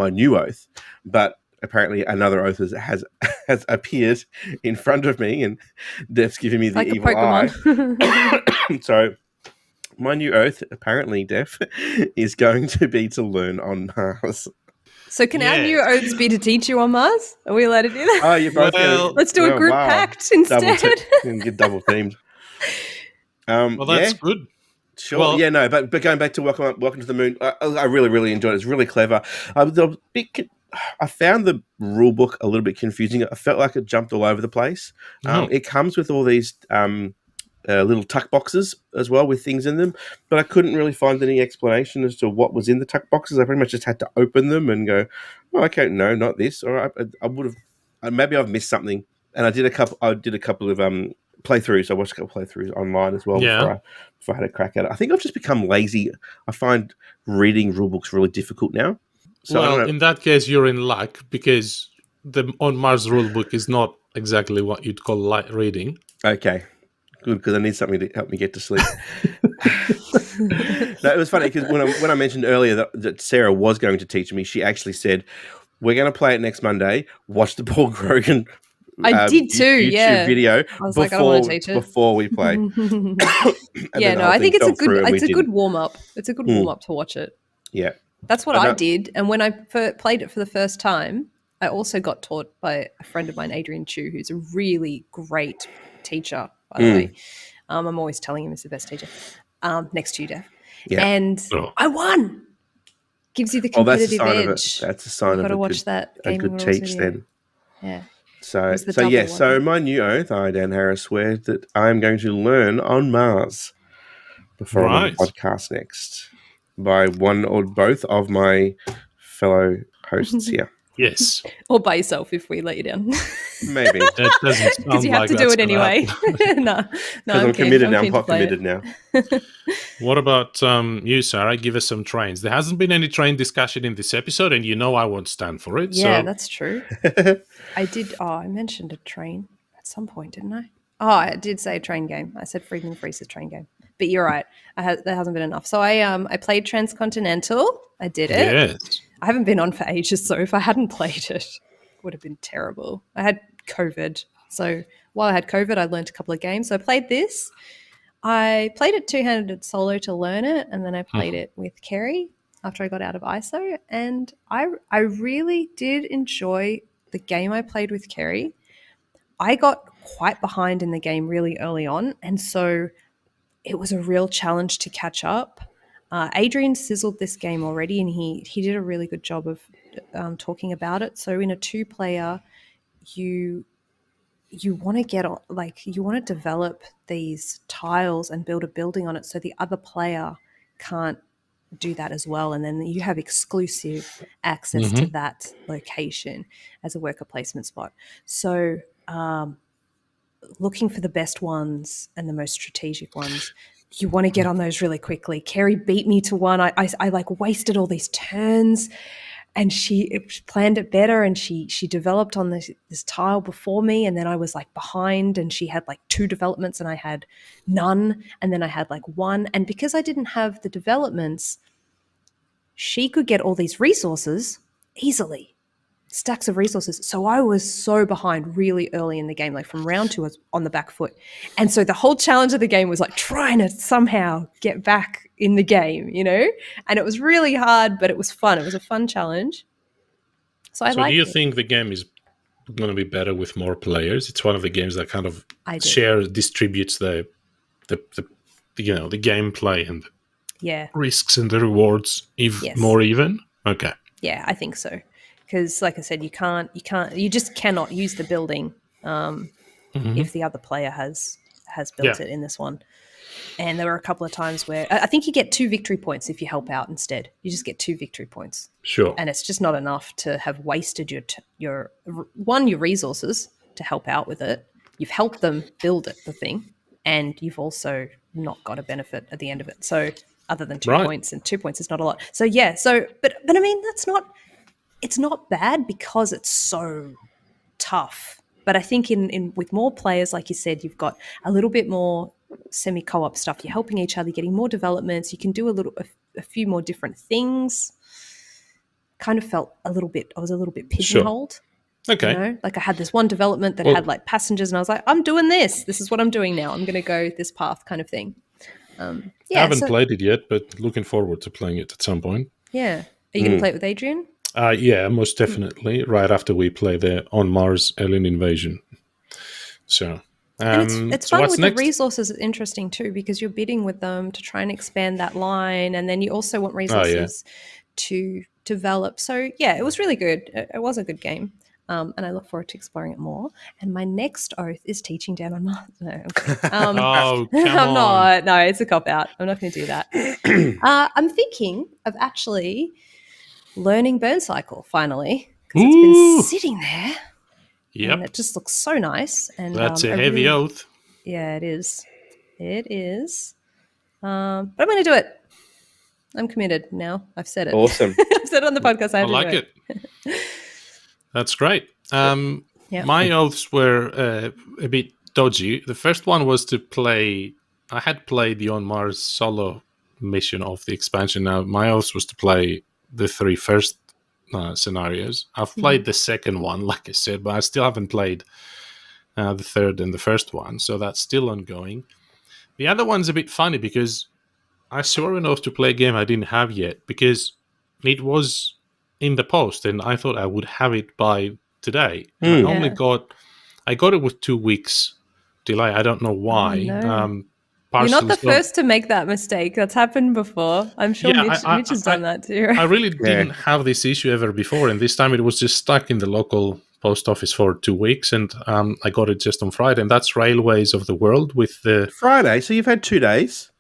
new oath, but apparently another oath has appeared in front of me, and Def's giving me the like evil eye. So my new oath, apparently, Def, is going to be to learn on Mars. So can our new oaths be to teach you on Mars? Are we allowed to do that? Oh, you're both let's do a group pact instead. Get double teamed. Well, that's good. Sure. Well, but going back to Welcome to the Moon, I really, really enjoyed it. It's really clever. I found the rule book a little bit confusing. I felt like it jumped all over the place. It comes with all these little tuck boxes as well with things in them, but I couldn't really find any explanation as to what was in the tuck boxes. I pretty much just had to open them and go, oh, okay, no, not this. Or I would have, maybe I've missed something. And I did a couple of playthroughs. I watched a couple of playthroughs online as well before I had a crack at it. I think I've just become lazy. I find reading rule books really difficult now. So in that case, you're in luck, because the On Mars rulebook is not exactly what you'd call light reading. Okay, good, because I need something to help me get to sleep. No, it was funny because when I mentioned earlier that Sarah was going to teach me, she actually said, "We're going to play it next Monday. Watch the Paul Grogan." I did too. YouTube video. I was like, I don't want to teach it before we play. I think it's a good warm up. It's a good warm up to watch it. Yeah. That's what I did. And when I played it for the first time, I also got taught by a friend of mine, Adrian Chu, who's a really great teacher, by the way. I'm always telling him he's the best teacher. Next to you, Dave. Yeah. And I won. Gives you the competitive edge. That's a sign of got to watch that a good teach then. Yeah. So my new oath, I, Dan Harris, swear that I'm going to learn on Mars before I'm on the podcast next. By one or both of my fellow hosts here. Yes. Or by yourself if we let you down. Maybe. That doesn't sound because you have to do it anyway. No, I'm committed now. I'm quite committed now. What about you, Sarah? Give us some trains. There hasn't been any train discussion in this episode, and you know I won't stand for it. Yeah, that's true. I did. I mentioned a train at some point, didn't I? Oh, I did say a train game. I said Friedman Freeze's train game. But you're right. There hasn't been enough. So I played Transcontinental. I did it. Yes. I haven't been on for ages, so if I hadn't played it, it would have been terrible. I had COVID. So while I had COVID, I learned a couple of games. So I played this. I played it two-handed solo to learn it, and then I played it with Kerry after I got out of ISO. And I really did enjoy the game I played with Kerry. I got quite behind in the game really early on, and so it was a real challenge to catch up. Adrian sizzled this game already, and he did a really good job of talking about it. So in a 2-player, you want to you want to develop these tiles and build a building on it, so the other player can't do that as well, and then you have exclusive access to that location as a worker placement spot. So looking for the best ones and the most strategic ones, you want to get on those really quickly. Kerry beat me to one. I like wasted all these turns, and she planned it better, and she developed on this tile before me, and then I was like behind, and she had like 2 developments and I had none, and then I had like 1. And because I didn't have the developments, she could get all these resources easily. Stacks of resources. So I was so behind really early in the game, like from round 2 I was on the back foot. And so the whole challenge of the game was like trying to somehow get back in the game, you know? And it was really hard, but it was fun. It was a fun challenge. So I So like do you it. think the game is going to be better with more players? It's one of the games that kind of distributes the gameplay and the risks and the rewards more even. Okay. Yeah, I think so. Because, like I said, you just cannot use the building if the other player has built it in this one. And there were a couple of times where I think you get 2 victory points if you help out instead. You just get 2 victory points. Sure. And it's just not enough to have wasted your resources to help out with it. You've helped them build the thing, and you've also not got a benefit at the end of it. So other than 2 points, and 2 points is not a lot. So yeah, but I mean it's not bad because it's so tough. But I think in with more players, like you said, you've got a little bit more semi-co-op stuff. You're helping each other, getting more developments. You can do a few more different things. Kind of felt I was a little bit pigeonholed. Sure. Okay. You know? Like I had this one development that had like passengers, and I was like, I'm doing this. This is what I'm doing now. I'm going to go this path, kind of thing. I haven't played it yet, but looking forward to playing it at some point. Yeah. Are you going to play it with Adrian? Yeah, most definitely. Right after we play the On Mars Alien Invasion. So, and it's fun with next? the resources. It's interesting too because you're bidding with them to try and expand that line, and then you also want resources to develop. So yeah, it was really good. It was a good game, and I look forward to exploring it more. And my next oath is teaching Dan on Mars. No, oh, come I'm on. not. No, it's a cop out. I'm not going to do that. I'm thinking of actually learning Burn Cycle finally because it's been sitting there. Yep. And it just looks so nice. And that's a heavy oath. Yeah, it is. It is. But I'm going to do it. I'm committed now. I've said it. Awesome. I've said it on the podcast. I like it. That's great. My oaths were a bit dodgy. The first one was to play. I had played the On Mars solo mission of the expansion. Now, my oath was to play the 3 first scenarios. I've played the second one, like I said, but I still haven't played the third and the first one, so that's still ongoing. The other one's a bit funny because I swore an oath to play a game I didn't have yet because it was in the post and I thought I would have it by today. I got it with 2 weeks delay. I don't know why. Oh, no. You're not the first to make that mistake. That's happened before. I'm sure Mitch has done that too. Right? I really didn't have this issue ever before, and this time it was just stuck in the local post office for 2 weeks, and I got it just on Friday, and that's Railways of the World with the... Friday? So you've had 2 days?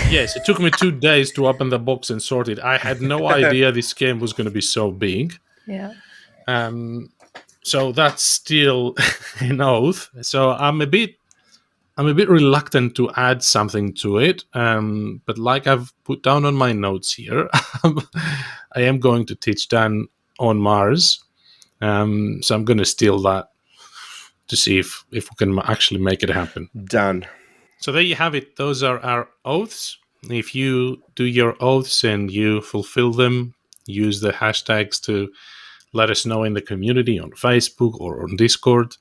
Yes, it took me 2 days to open the box and sort it. I had no idea this game was going to be so big. Yeah. So that's still an oath. So I'm a bit reluctant to add something to it, but like I've put down on my notes here, I am going to teach Dan On Mars, so I'm going to steal that to see if we can actually make it happen. Done. So there you have it. Those are our oaths. If you do your oaths and you fulfill them, use the hashtags to let us know in the community on Facebook or on Discord.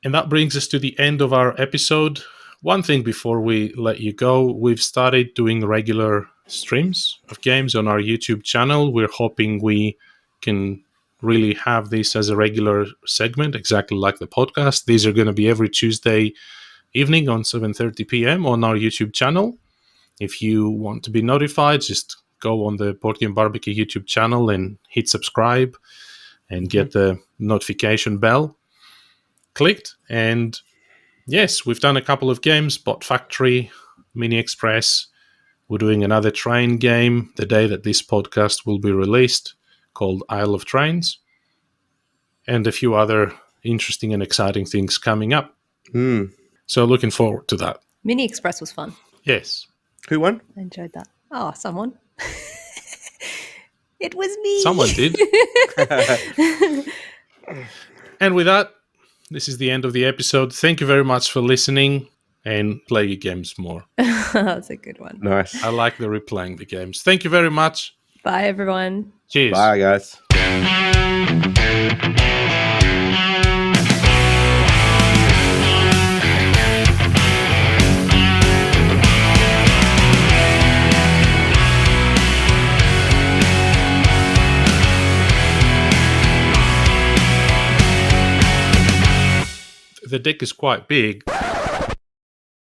And that brings us to the end of our episode. One thing before we let you go, we've started doing regular streams of games on our YouTube channel. We're hoping we can really have this as a regular segment, exactly like the podcast. These are going to be every Tuesday evening on 7:30 p.m. on our YouTube channel. If you want to be notified, just go on the Board Game Barbecue YouTube channel and hit subscribe and get the notification bell clicked. And yes, we've done a couple of games, Bot Factory, Mini Express. We're doing another train game the day that this podcast will be released called Isle of Trains, and a few other interesting and exciting things coming up. So looking forward to that. Mini Express was fun. Yes. Who won? I enjoyed that. Oh, someone. It was me. Someone did. And with that, this is the end of the episode. Thank you very much for listening, and play your games more. That's a good one. Nice. I like the replaying the games. Thank you very much. Bye, everyone. Cheers. Bye, guys. the deck is quite big.